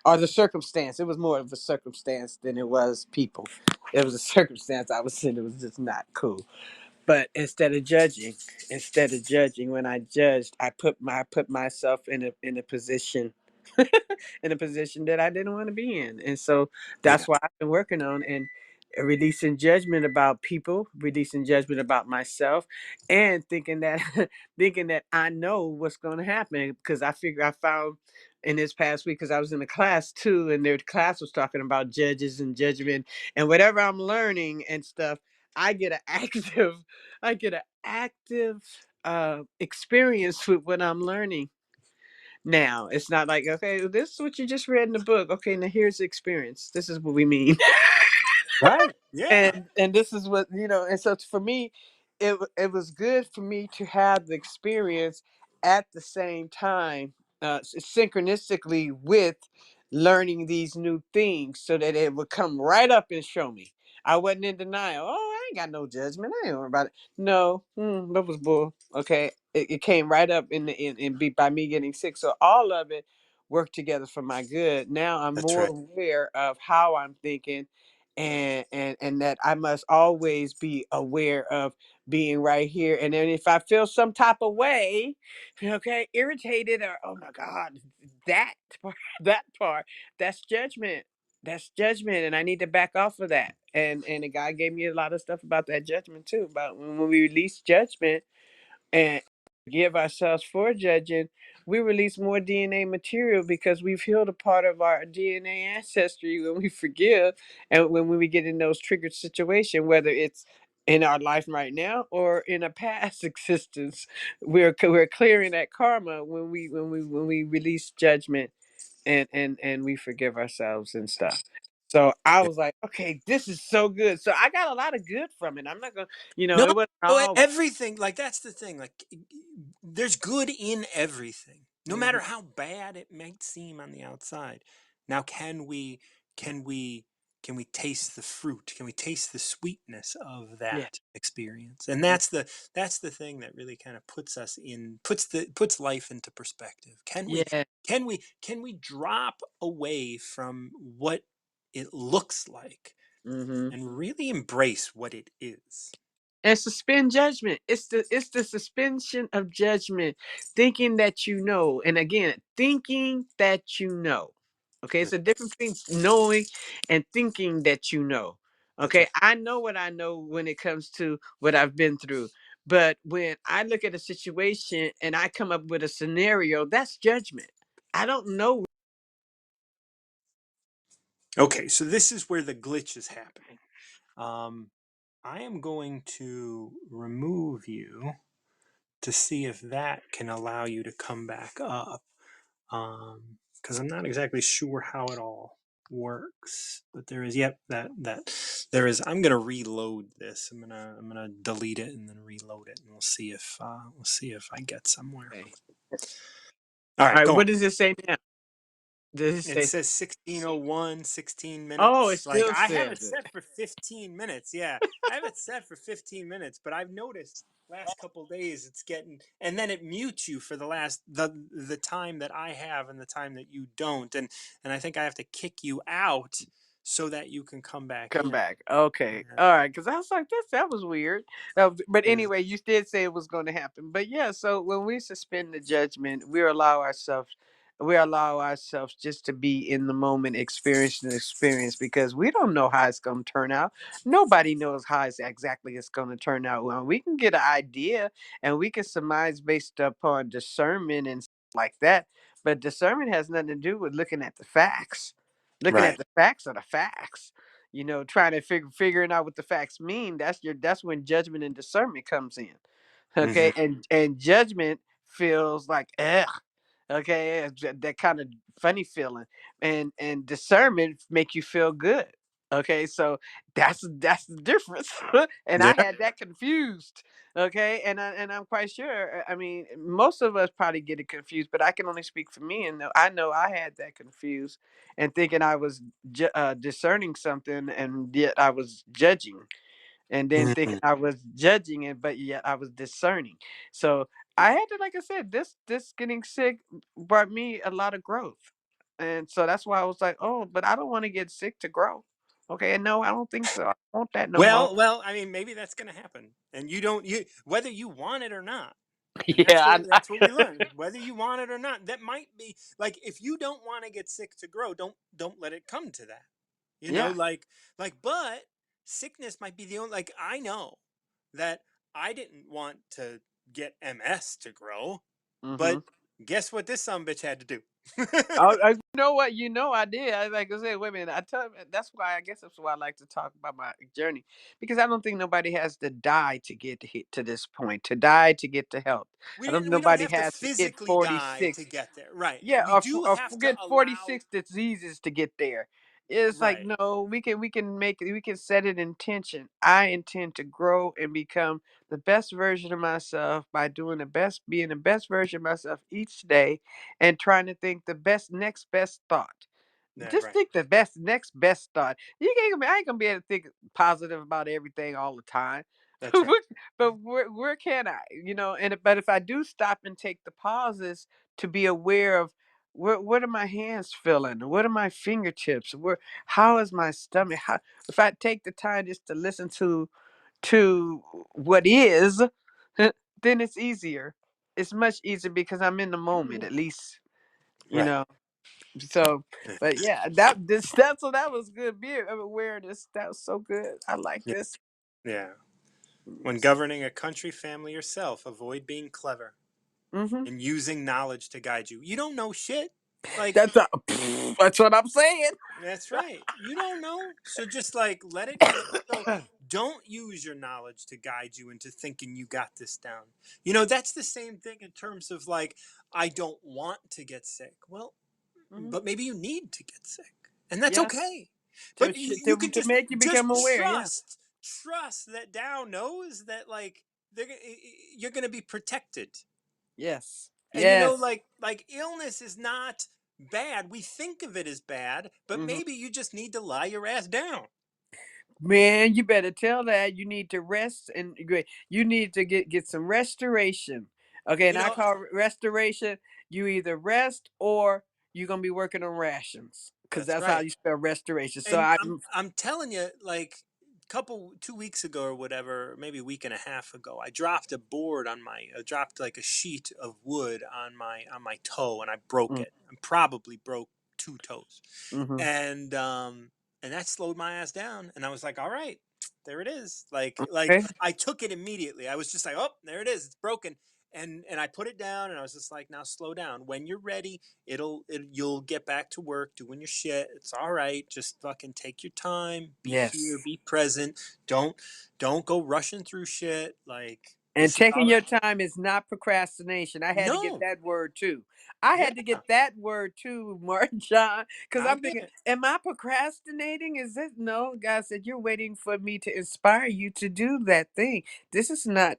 or the circumstance. It was more of a circumstance than it was people. It was a circumstance I was in. It was just not cool. But instead of judging, when I judged, I put myself in a position in a position that I didn't want to be in. And so Yeah, that's what I've been working on and releasing judgment about people, releasing judgment about myself, and thinking that thinking that I know what's going to happen because I found in this past week because I was in a class too, and their class was talking about judges and judgment and whatever I'm learning and stuff. I get an active, I get an active experience with what I'm learning now. It's not like, okay, this is what you just read in the book. Okay, now here's the experience. This is what we mean. right. Yeah, And this is what and so for me it was good for me to have the experience at the same time synchronistically with learning these new things so that it would come right up and show me. I wasn't in denial. Oh, I ain't got no judgment. I ain't worried about it. No, that was bull. Okay, it came right up by me getting sick. So all of it worked together for my good. Now I'm that's more right. aware of how I'm thinking, and that I must always be aware of being right here. And then if I feel some type of way, okay, irritated or oh my God, that part, that part, that's judgment. That's judgment, and I need to back off of that. And the guy gave me a lot of stuff about that judgment too. About when we release judgment and give ourselves for judging, we release more DNA material because we've healed a part of our DNA ancestry when we forgive and when we get in those triggered situations, whether it's in our life right now or in a past existence, we're clearing that karma when we release judgment and we forgive ourselves and stuff. So I Yeah. was like, okay, this is so good. So I got a lot of good from it. I'm not gonna, No, it wasn't all. everything, like that's the thing. Like there's good in everything, no Mhm. matter how bad it might seem on the outside. Now, can we can we taste the fruit? Can we taste the sweetness of Yeah. that experience? And that's the thing that really kind of puts life into perspective. Yeah. Can we drop away from what it looks like Mm-hmm. and really embrace what it is? And suspend judgment. It's the suspension of judgment, thinking that you know. And again, thinking that you know. Okay, it's That's a right. difference between knowing and thinking that you know. That's Okay, right. I know what I know when it comes to what I've been through. But when I look at a situation and I come up with a scenario, that's judgment. I don't know. Okay, so this is where the glitch is happening. Um, I am going to remove you to see if that can allow you to come back up. Because I'm not exactly sure how it all works. But there is, yep, that there is. I'm gonna reload this. I'm gonna delete it and then reload it, and we'll see if I get somewhere. Okay. All All right, right, go on. what does it say now? Does it It say? says 16:01, 16 Oh, it minutes. Like still I have says it it. set for 15 minutes. Yeah, I have it set for 15 minutes, but I've noticed last couple days it's getting, and then it mutes you for the time that I have and the time that you don't, and I think I have to kick you out so that you can come back Come in. back. Okay. Yeah. All right. Because I was like, that was weird. But Is- anyway, you did say it was going to happen. But yeah, so when we suspend the judgment, we allow ourselves just to be in the moment, experiencing the experience because we don't know how it's going to turn out. Nobody knows how exactly it's going to turn out. Well, we can get an idea and we can surmise based upon discernment and stuff like that. But discernment has nothing to do with looking at the facts. Looking at Right. the facts are the facts, trying to figuring out what the facts mean. That's when judgment and discernment comes in. Hmm. Okay, and judgment feels like ugh. Okay, that kind of funny feeling, and discernment make you feel good. Okay, so that's the difference. And I Yeah. had that confused. Okay, and I'm quite sure. I mean, most of us probably get it confused, but I can only speak for me, and I know I had that confused and thinking I was discerning something, and yet I was judging, and then thinking Mhm. I was judging it, but yet I was discerning. So I had to, like I said, this getting sick brought me a lot of growth, and so that's why I was like, oh, but I don't want to get sick to grow. Okay, and no, I don't think so. I don't want that no more. Well, I mean, maybe that's going to happen, and you don't you whether you want it or not. And that's what Yeah, that's what we learn. Whether you want it or not, that might be like if you don't want to get sick to grow, don't let it come to that. You know, yeah. but sickness might be the only like I know that I didn't want to get MS to grow, Mm-hmm. but guess what this son bitch had to do? You know what? I did. I like I said, wait a minute. That's why I guess that's why I like to talk about my journey because I don't think nobody has to die to get to this point, to die to get to health. I don't think We don't nobody have to has to get physically die to 46. get there. Right. Yeah, We do or have to forget allow 46 diseases to get there. It's like right. no, we can set an intention. I intend to grow and become the best version of myself by being the best version of myself each day, and trying to think the best next best thought. Yeah, Just right. think the best next best thought. I ain't gonna be able to think positive about everything all the time. That's right. But where can I? But if I do stop and take the pauses to be aware of what are my hands feeling? What are my fingertips? How is my stomach? If I take the time just to listen to what is, then it's easier. It's much easier because I'm in the moment at least, you Right. know. So, Yeah. but yeah, that was good beer of awareness. That was so good. I like Yeah. this. Yeah. When Yes. governing a country, family, or self, avoid being clever Mm-hmm. and using knowledge to guide you. You don't know shit. Like That's what I'm saying. that's right. You don't know. So just like let it go. So don't use your knowledge to guide you into thinking you got this down. That's the same thing in terms of like I don't want to get sick. Well, Hmm. but maybe you need to get sick, and that's Yeah, okay. to, But sh- you to can to just make you become aware. Yeah. trust that Dow knows that like you're gonna be protected. Yes. And Yes. like illness is not bad. We think of it as bad, but Mhm. maybe you just need to lie your ass down. Man, you better tell that you need to rest and you need to get some restoration. Okay, You and I know, call restoration, you either rest or you're gonna be working on rations. Because that's that's how right. you spell restoration. So And I I'm telling you, like 2 weeks ago or whatever, maybe a week and a half ago, I dropped a board on my dropped like a sheet of wood on my toe, and I broke mm, it. I probably broke 2 toes. mhm. And and that slowed my ass down, and I was like, all right, there it is. Like Okay. I took it immediately. I was just like, oh, there it is, it's broken. And I put it down, and I was just like, now slow down. When you're ready, you'll get back to work doing your shit. It's all right. Just fucking take your time, be here, Yes. be present. Don't go rushing through shit. Like, And this is taking all your right. time is not procrastination. I had to get No. that word too. I Yeah, had to get that word too, Martin John, because I I'm get thinking, it. am I procrastinating? Is this no? God said you're waiting for me to inspire you to do that thing. This is not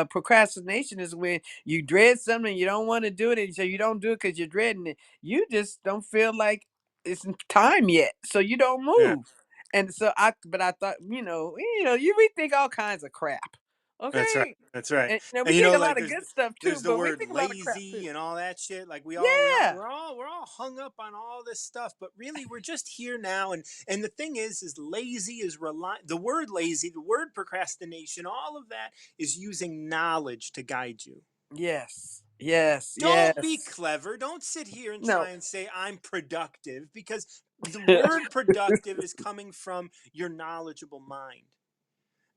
procrastination. Is when you dread something, you don't want to do it, and so you don't do it because you're dreading it. You just don't feel like it's time yet, so you don't Yeah, move. And so but I thought, we think all kinds of crap. that's right. Okay. That's right. And, we And you think know, a like lot of good stuff too, there's the but we word think a lot of crap lazy too. and all that shit. Like Yeah. we're all hung up on all this stuff, but really we're just here now. And the thing is lazy is the word lazy, the word procrastination, all of that is using knowledge to guide you. Yes. Yes. Don't be Yes. clever. Don't sit here and No. try and say I'm productive, because the word productive is coming from your knowledgeable mind.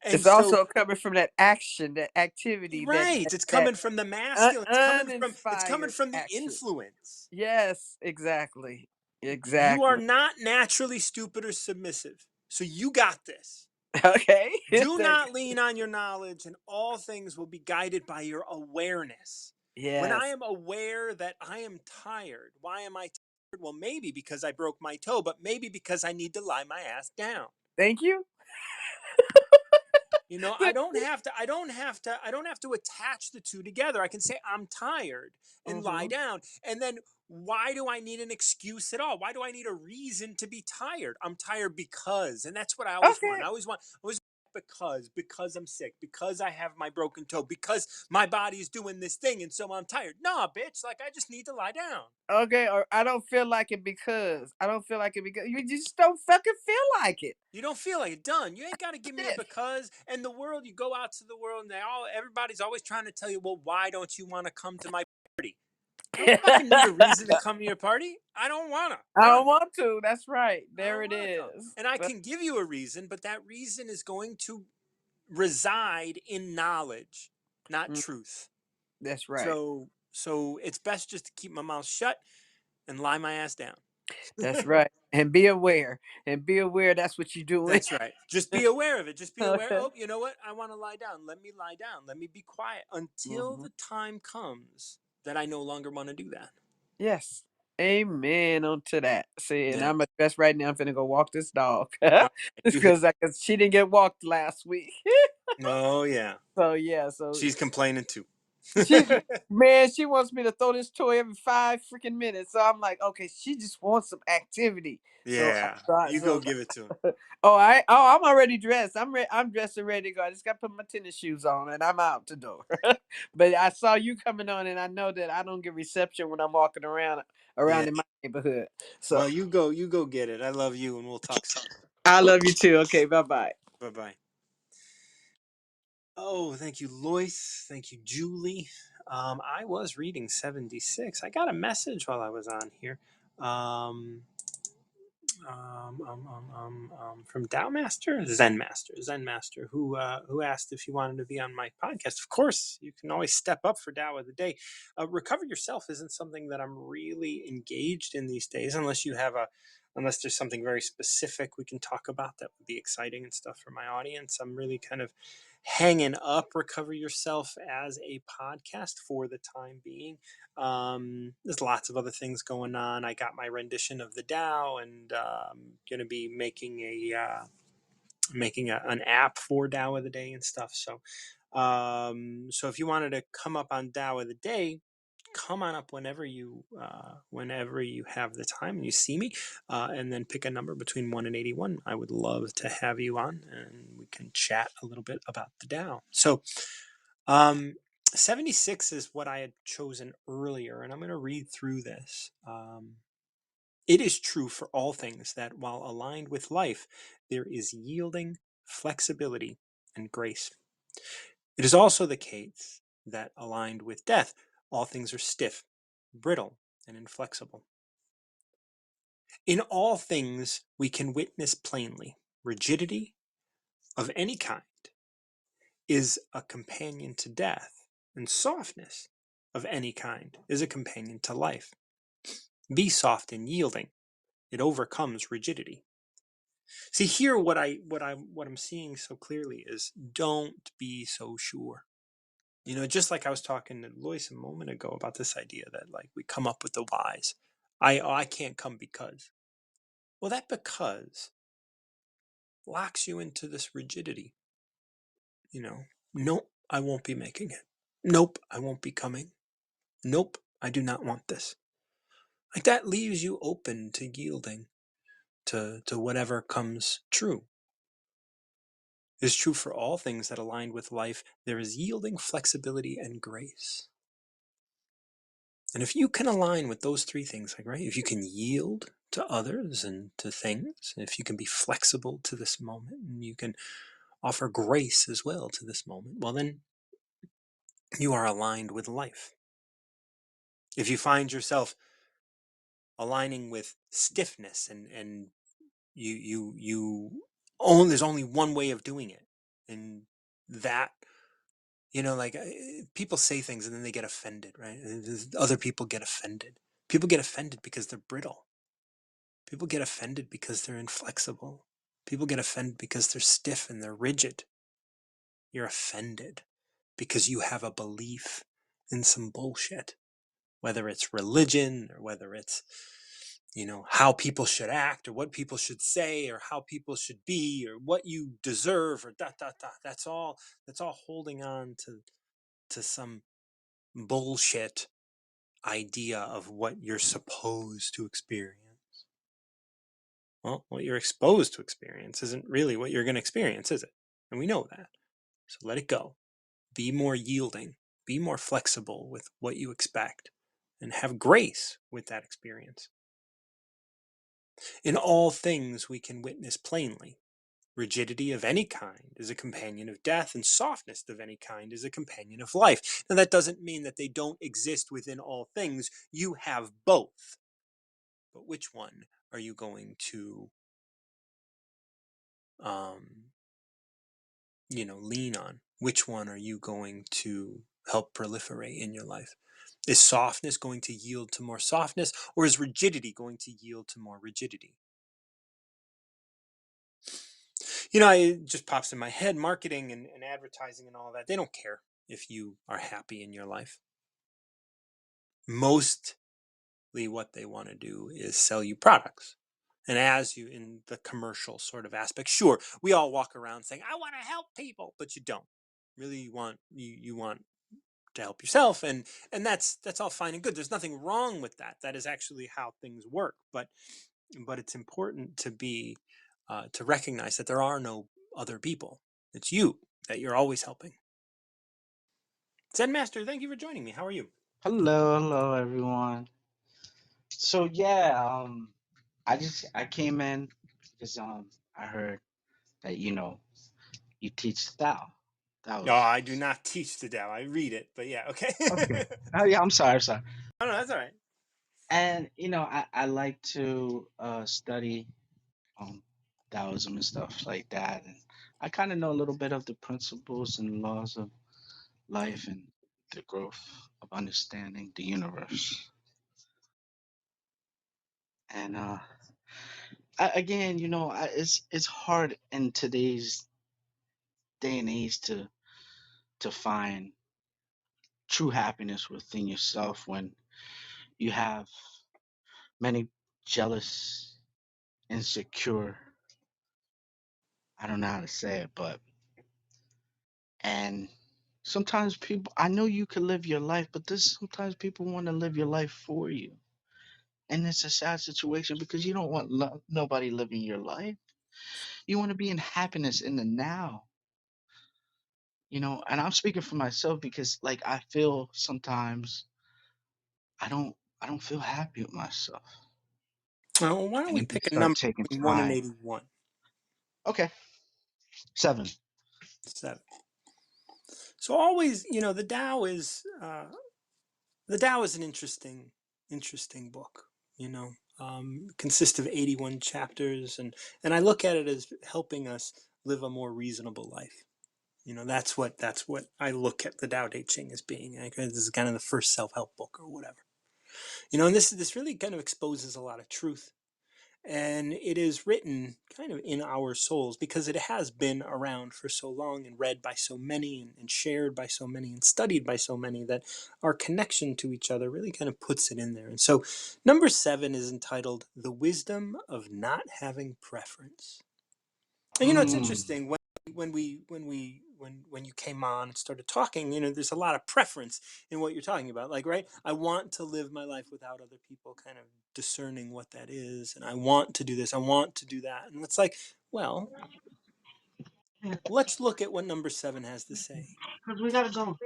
And It's so, also coming from that action, that activity, that right, that, it's that coming from the masculine. It's coming uninspired from the action. influence. Yes, exactly. You are Exactly. not naturally stupid or submissive. So you got this. Okay. Do not lean on your knowledge, and all things will be guided by your awareness. When I Yes. am aware that I am tired, why am I tired? Well, maybe because I broke my toe, but maybe because I need to lie my ass down. Thank you. You know, I don't have to attach the two together. I can say I'm tired and lie Hmm. down. And then why do I need an excuse at all? Why do I need a reason to be tired? I'm tired because, and that's what I always want. Okay. Because I'm sick, because I have my broken toe, because my body's doing this thing, and so I'm tired. Nah, bitch, like I just need to lie down. Okay. Or I don't feel like it because I don't feel like it because you just don't fucking feel like it. You don't feel like it done. You ain't got to give me a It. because. And the world, you go out to the world, and everybody's always trying to tell you, well, why don't you want to come to my party? I don't fucking need a reason to come to your party. I don't wanna. I don't Done. want to. That's right. I There don't it wanna come. is. And I But can give you a reason, but that reason is going to reside in knowledge, not mm, truth. that's right. So it's best just to keep my mouth shut and lie my ass down. That's right. And be aware. And be aware that's what you're doing. That's right. Just be aware of it. Just be aware. Okay. Oh, you know what? I want to lie down. Let me lie down. Let me be quiet until Hmm. the time comes that I no longer want to do that. Yes. Amen onto that. See, and Yeah. I'm at best right now. I'm finna go walk this dog. All right. You hit. Because she didn't get walked last week. Oh yeah. So yeah, so She's complaining too. she's man, she wants me to throw this toy every 5 freaking minutes. So I'm like, okay, she just wants some activity. So Yeah. I You so I go was give it to him. like, I'm already dressed. I'm dressed and ready to go. I just got to put my tennis shoes on and I'm out the door. But I saw you coming on, and I know that I don't get reception when I'm walking around Yeah. in my neighborhood. So Well, you go get it. I love you, and we'll talk soon. I love you too. Okay, bye bye. Bye bye. Oh, thank you, Lois. Thank you, Julie. I was reading 76. I got a message while I was on here. Um, from Zen Master, who asked if you wanted to be on my podcast. Of course, you can always step up for Tao of the Day. Recover yourself isn't something that I'm really engaged in these days, unless there's something very specific we can talk about that would be exciting and stuff for my audience. I'm really kind of hanging up Recover Yourself as a podcast for the time being. There's lots of other things going on. I got my rendition of the Tao, and going to be making an app for Tao of the Day and stuff. So if you wanted to come up on Tao of the Day, come on up whenever you have the time and you see me, and then pick a number between 1 and 81. I would love to have you on, and we can chat a little bit about the Tao. So, um, 76 is what I had chosen earlier, and I'm going to read through this. It is true for all things that while aligned with life, there is yielding, flexibility, and grace. It is also the case that aligned with death, all things are stiff, brittle, and inflexible. In all things, we can witness plainly rigidity of any kind is a companion to death, and softness of any kind is a companion to life. Be soft and yielding; it overcomes rigidity. See here, what I'm seeing so clearly is don't be so sure. Just like I was talking to Lois a moment ago about this idea that like we come up with the whys. I can't come because. Well, that because locks you into this rigidity. Nope, I won't be making it. Nope, I won't be coming. Nope, I do not want this. Like that leaves you open to yielding to whatever comes true. It is true for all things that align with life. There is yielding, flexibility, and grace. And if you can align with those three things, like, right, if you can yield to others and to things, if you can be flexible to this moment, and you can offer grace as well to this moment, well, then you are aligned with life. If you find yourself aligning with stiffness and there's only one way of doing it, and that like people say things and then they get offended, right? Other people get offended. People get offended because they're brittle. People get offended because they're inflexible. People get offended because they're stiff and they're rigid. You're offended because you have a belief in some bullshit, whether it's religion or whether it's how people should act or what people should say or how people should be or what you deserve or dot dot dot. That's all holding on to some bullshit idea of what you're supposed to experience. Well, what you're exposed to experience isn't really what you're going to experience, is it? And we know that. So let it go. Be more yielding. Be more flexible with what you expect and have grace with that experience. In all things, we can witness plainly. Rigidity of any kind is a companion of death, and softness of any kind is a companion of life. Now, that doesn't mean that they don't exist within all things. You have both. But which one are you going to lean on? Which one are you going to help proliferate in your life? Is softness going to yield to more softness, or is rigidity going to yield to more rigidity? It just pops in my head, marketing and advertising and all that, they don't care if you are happy in your life. Mostly what they want to do is sell you products. And as you in the commercial sort of aspect, sure, we all walk around saying, I want to help people, but you don't. Really, you want to help yourself, and that's all fine and good. There's nothing wrong with that. That is actually how things work. But it's important to recognize that there are no other people. It's you that you're always helping. Zen Master, thank you for joining me. How are you? Hello, everyone. So yeah, I came in because I heard that you teach style. That No, was I do not teach the Tao. I read it, but yeah, okay. okay. Oh yeah, I'm sorry. Oh no, that's all right. And I like to study um Taoism and stuff like that, and I kind of know a little bit of the principles and laws of life and the growth of understanding the universe. And again, it's hard in today's day and age to find true happiness within yourself when you have many jealous, insecure, I don't know how to say it, but and Sometimes people, I know you can live your life, but this sometimes people want to live your life for you. And it's a sad situation because you don't want nobody living your life. You want to be in happiness in the now, and I'm speaking for myself because like I feel sometimes I don't feel happy with myself. Well, why I don't we need to pick a start number taking between 1 and time. 81? Okay. 7. 7. So always, the Tao is an interesting book. Consists of 81 chapters, and I look at it as helping us live a more reasonable life. That's what I look at the Tao Te Ching as being. This is kind of the first self help book or whatever. And this really kind of exposes a lot of truth, and it is written kind of in our souls because it has been around for so long and read by so many and shared by so many and studied by so many that our connection to each other really kind of puts it in there. And so number 7 is entitled The Wisdom of Not Having Preference. And it's Mm. interesting when you came on and started talking, there's a lot of preference in what you're talking about. Like, right, I want to live my life without other people kind of discerning what that is, and I want to do this, I want to do that. And it's like, well, let's look at what number 7 has to say. Because we gotta go.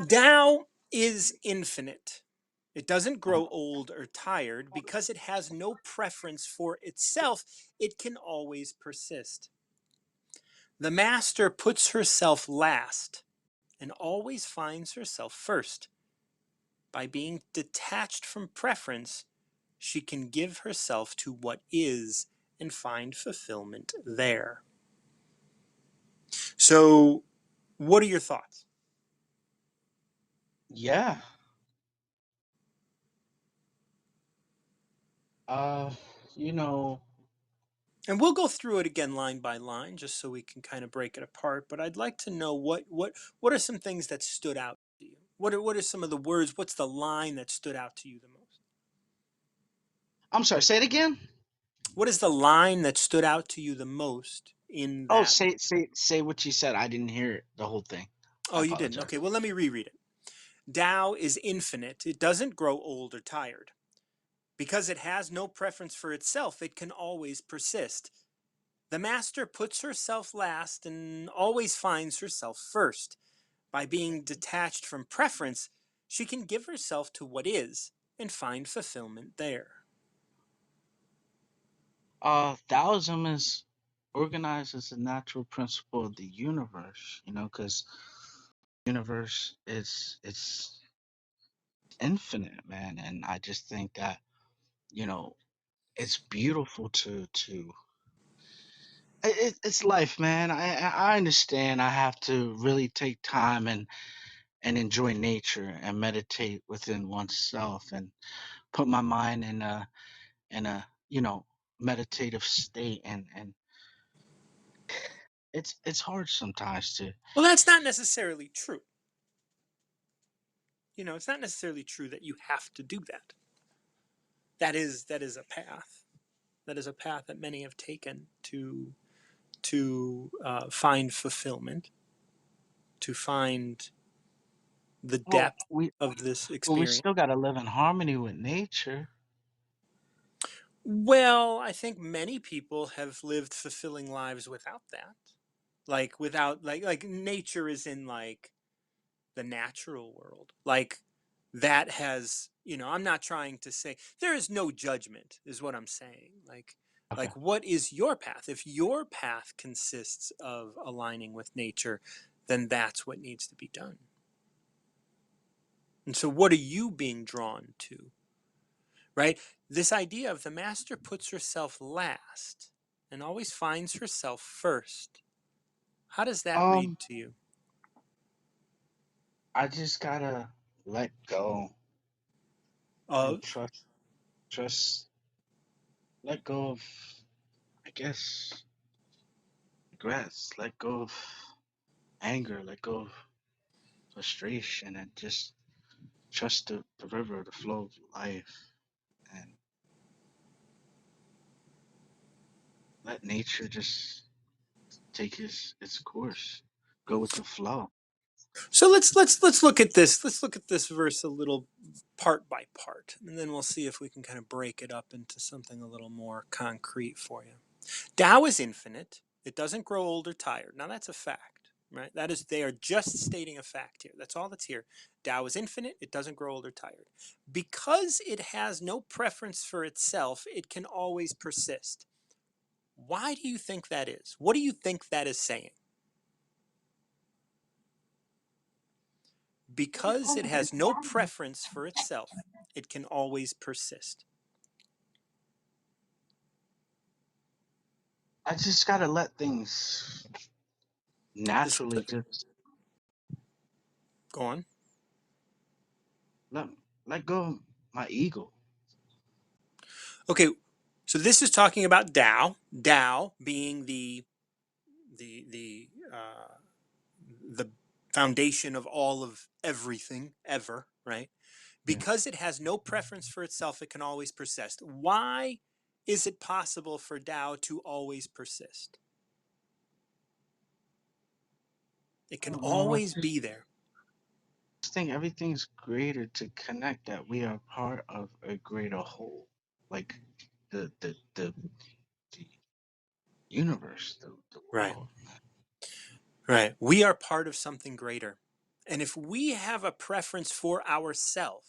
Tao is infinite. It doesn't grow old or tired because it has no preference for itself. It can always persist. The master puts herself last and always finds herself first. By being detached from preference, she can give herself to what is and find fulfillment there. So, what are your thoughts? Yeah. Uh, you know, And we'll go through it again line by line just so we can kind of break it apart, but I'd like to know what are some things that stood out to you? What are some of the words? What's the line that stood out to you the most? I'm sorry, say it again. What is the line that stood out to you the most in Oh, that? say what you said. I didn't hear it, the whole thing. I Oh, you didn't. apologize. Okay, well, let me reread it. Tao is infinite. It doesn't grow old or tired. Because it has no preference for itself, it can always persist. The master puts herself last and always finds herself first. By being detached from preference, she can give herself to what is and find fulfillment there. Taoism is organized as a natural principle of the universe, because universe is it's infinite, man, and I just think that, you know, it's beautiful to it's life, man. I understand I have to really take time and enjoy nature and meditate within oneself and put my mind in a meditative state and it's hard sometimes to. Well, that's not necessarily true. It's not necessarily true that you have to do that. That is a path. That is a path that many have taken to find fulfillment, to find the well depth we of this well we experience. still got to live in harmony with nature. Well, I think many people have lived fulfilling lives without that. Like without like nature is in like the natural world. Like that has, I'm not trying to say there is no judgment is what I'm saying. Okay. What is your path? If your path consists of aligning with nature, then that's what needs to be done. And so what are you being drawn to? Right? This idea of the master puts herself last and always finds herself first. How does that read um to you? I just gotta let go and Of trust let go of, I guess, regrets, let go of anger, let go of frustration, and just trust the river, the flow of life, and let nature just take its course. Go with the flow. So let's look at this. Let's look at this verse a little part by part, and then we'll see if we can kind of break it up into something a little more concrete for you. Tao is infinite. It doesn't grow old or tired. Now that's a fact, right? That is, they are just stating a fact here. That's all that's here. Tao is infinite. It doesn't grow old or tired. Because it has no preference for itself, it can always persist. Why do you think that is? What do you think that is saying? Because it has no preference for itself, it can always persist. I just gotta let things This, naturally just go on. let let go of my ego. Okay, so this is talking about Tao. Tao being the the foundation of all of everything ever, right? Yeah. Because it has no preference for itself, it can always persist. Why is it possible for Tao to always persist? It can I always just be there. think everything's greater to connect that we are part of a greater whole. Like the universe, the Right. world. Right. We are part of something greater. And if we have a preference for ourself,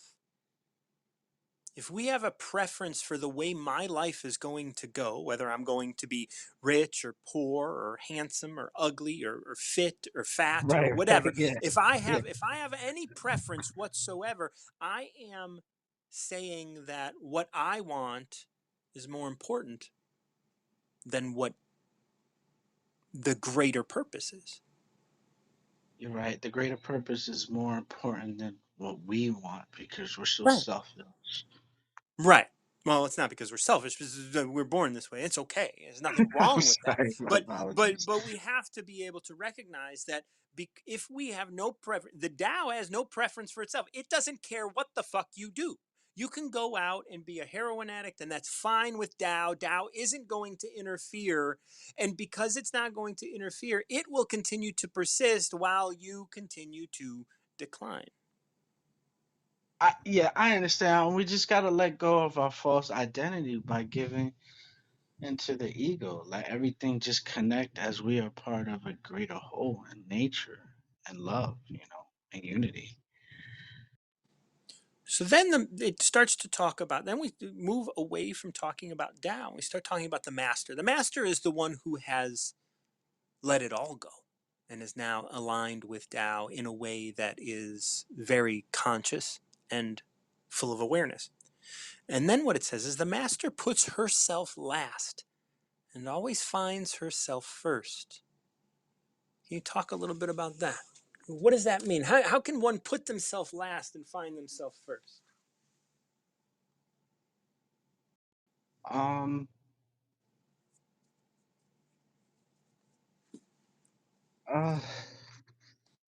if we have a preference for the way my life is going to go, whether I'm going to be rich or poor or handsome or ugly or fit or fat or Right, right, whatever, yeah, yeah. if I have any preference whatsoever, I am saying that what I want is more important than what the greater purpose is. You're right. The greater purpose is more important than what we want because we're so Right. selfish. Right. Well, it's not because we're selfish. Because we're born this way. It's okay. There's nothing I'm wrong with that. sorry, my But apologies. we have to be able to recognize that if we have no preference, the Tao has no preference for itself. It doesn't care what the fuck you do. You can go out and be a heroin addict, and that's fine with Tao. Tao isn't going to interfere, and because it's not going to interfere, it will continue to persist while you continue to decline. Yeah, I understand. We just gotta let go of our false identity by giving into the ego. Let everything just connect as we are part of a greater whole in nature and love, and unity. So then it starts to talk about, then we move away from talking about Tao. We start talking about the master. The master is the one who has let it all go and is now aligned with Tao in a way that is very conscious and full of awareness. And then what it says is the master puts herself last and always finds herself first. Can you talk a little bit about that? What does that mean? How can one put themselves last and find themselves first? Um, uh,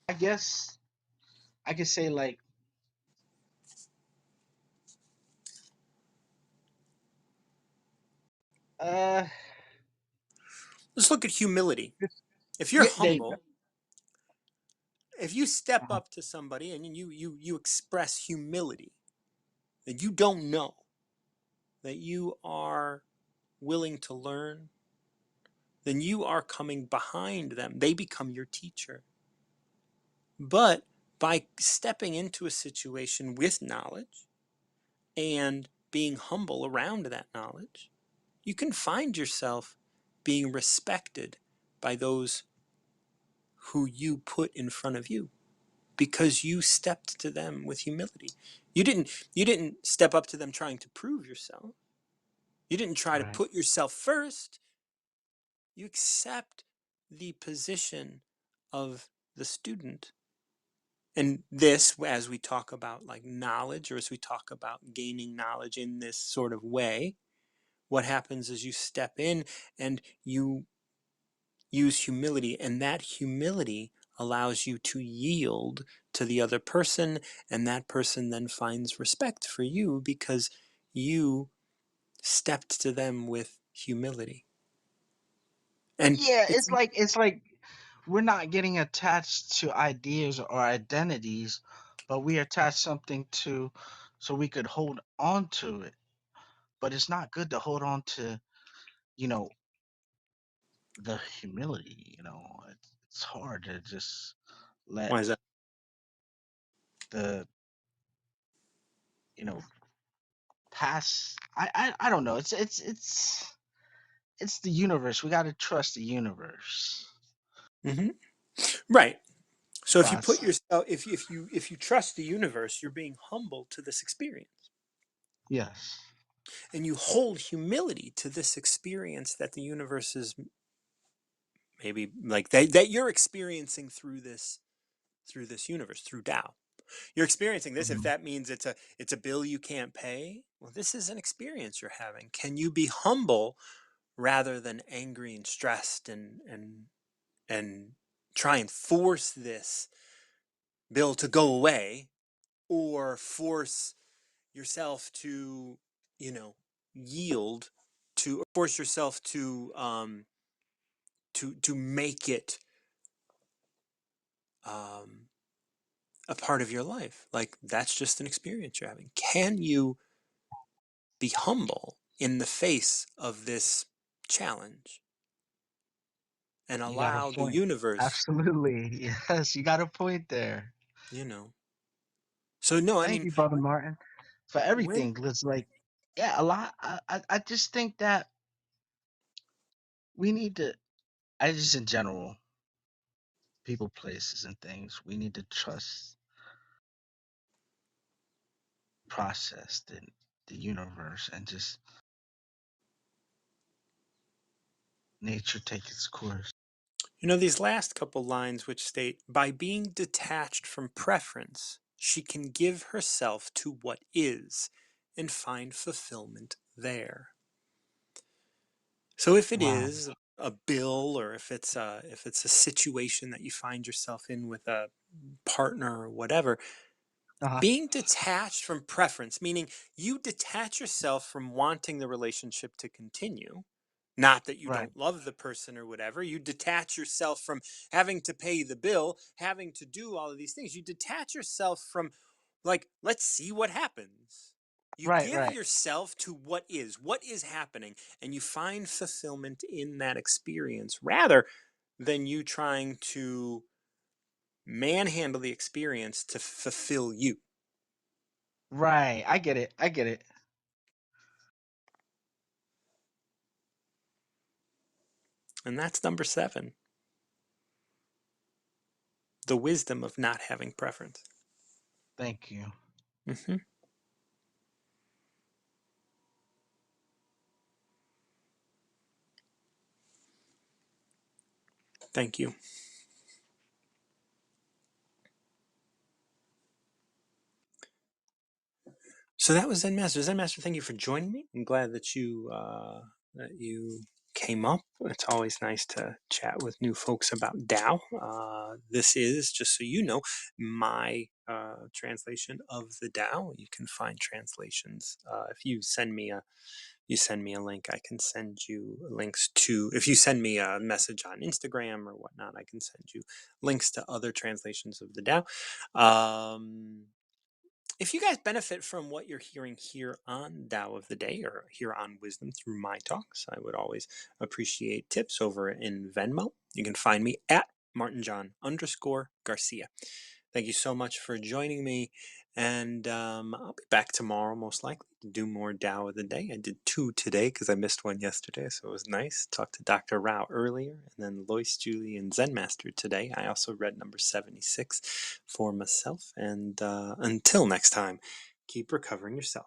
I guess I could say like, uh, Let's look at humility. If you're yeah, there you go. humble, if you step Uh-huh. up to somebody and you express humility, that you don't know, that you are willing to learn, then you are coming behind them. They become your teacher. But by stepping into a situation with knowledge and being humble around that knowledge, you can find yourself being respected by those who you put in front of you, because you stepped to them with humility. You didn't step up to them trying to prove yourself. You didn't try to Right. put yourself first. You accept the position of the student. And this, as we talk about like knowledge, or as we talk about gaining knowledge in this sort of way, what happens is you step in and you use humility, and that humility allows you to yield to the other person, and that person then finds respect for you because you stepped to them with humility. And Yeah, it's it's like we're not getting attached to ideas or identities, but we attach something to so we could hold on to it. But it's not good to hold on to, you know, the humility, it's hard to just let Why is that? the, you know, pass. I don't know. It's the universe. We got to trust the universe Hmm. Right. So if you put process. yourself, if you trust the universe, you're being humble to this experience, Yes. and you hold humility to this experience that the universe is maybe like that you're experiencing through this universe through Tao. You're experiencing this. If Mhm. that means it's a bill you can't pay, well, this is an experience you're having. Can you be humble rather than angry and stressed and try and force this bill to go away, or force yourself to, you know, yield to, or force yourself to make it um, a part of your life? Like, that's just an experience you're having. Can you be humble in the face of this challenge and You got a allow the point. universe, Absolutely. Yes, you got a point there. you know? So no, I Thank mean, you, Brother Martin, for when everything. It's like, yeah, a lot. I just think that we need to, I just in general, people, places, and things, we need to trust process, the universe, and just nature take its course. these last couple lines, which state, by being detached from preference, she can give herself to what is and find fulfillment there. So if it Wow. is a bill, or if it's a situation that you find yourself in with a partner or whatever, Uh-huh. being detached from preference, meaning you detach yourself from wanting the relationship to continue. Not that you Right. don't love the person or whatever. You detach yourself from having to pay the bill, having to do all of these things. You detach yourself from, like, let's see what happens. You Right. give Right. yourself to what is happening, and you find fulfillment in that experience rather than you trying to manhandle the experience to fulfill you. Right. I get it. I get it. And that's number 7, the wisdom of not having preference. Thank you. Hmm. Thank you. So that was Zen Master. Zen Master, thank you for joining me. I'm glad that you came up. It's always nice to chat with new folks about Tao. This is, just so you know, my translation of the Tao. You can find translations if you send me a link. I can send you links to, if you send me a message on Instagram or whatnot, I can send you links to other translations of the Tao. If you guys benefit from what you're hearing here on Tao of the Day or here on Wisdom through my talks, I would always appreciate tips over in Venmo. You can find me at martinjohn_Garcia. Thank you so much for joining me. And I'll be back tomorrow, most likely, to do more Tao of the Day. I did 2 today because I missed one yesterday, so it was nice. Talked to Dr. Rao earlier, and then Lois, Julie, and Zen Master today. I also read number 76 for myself. And until next time, keep recovering yourself.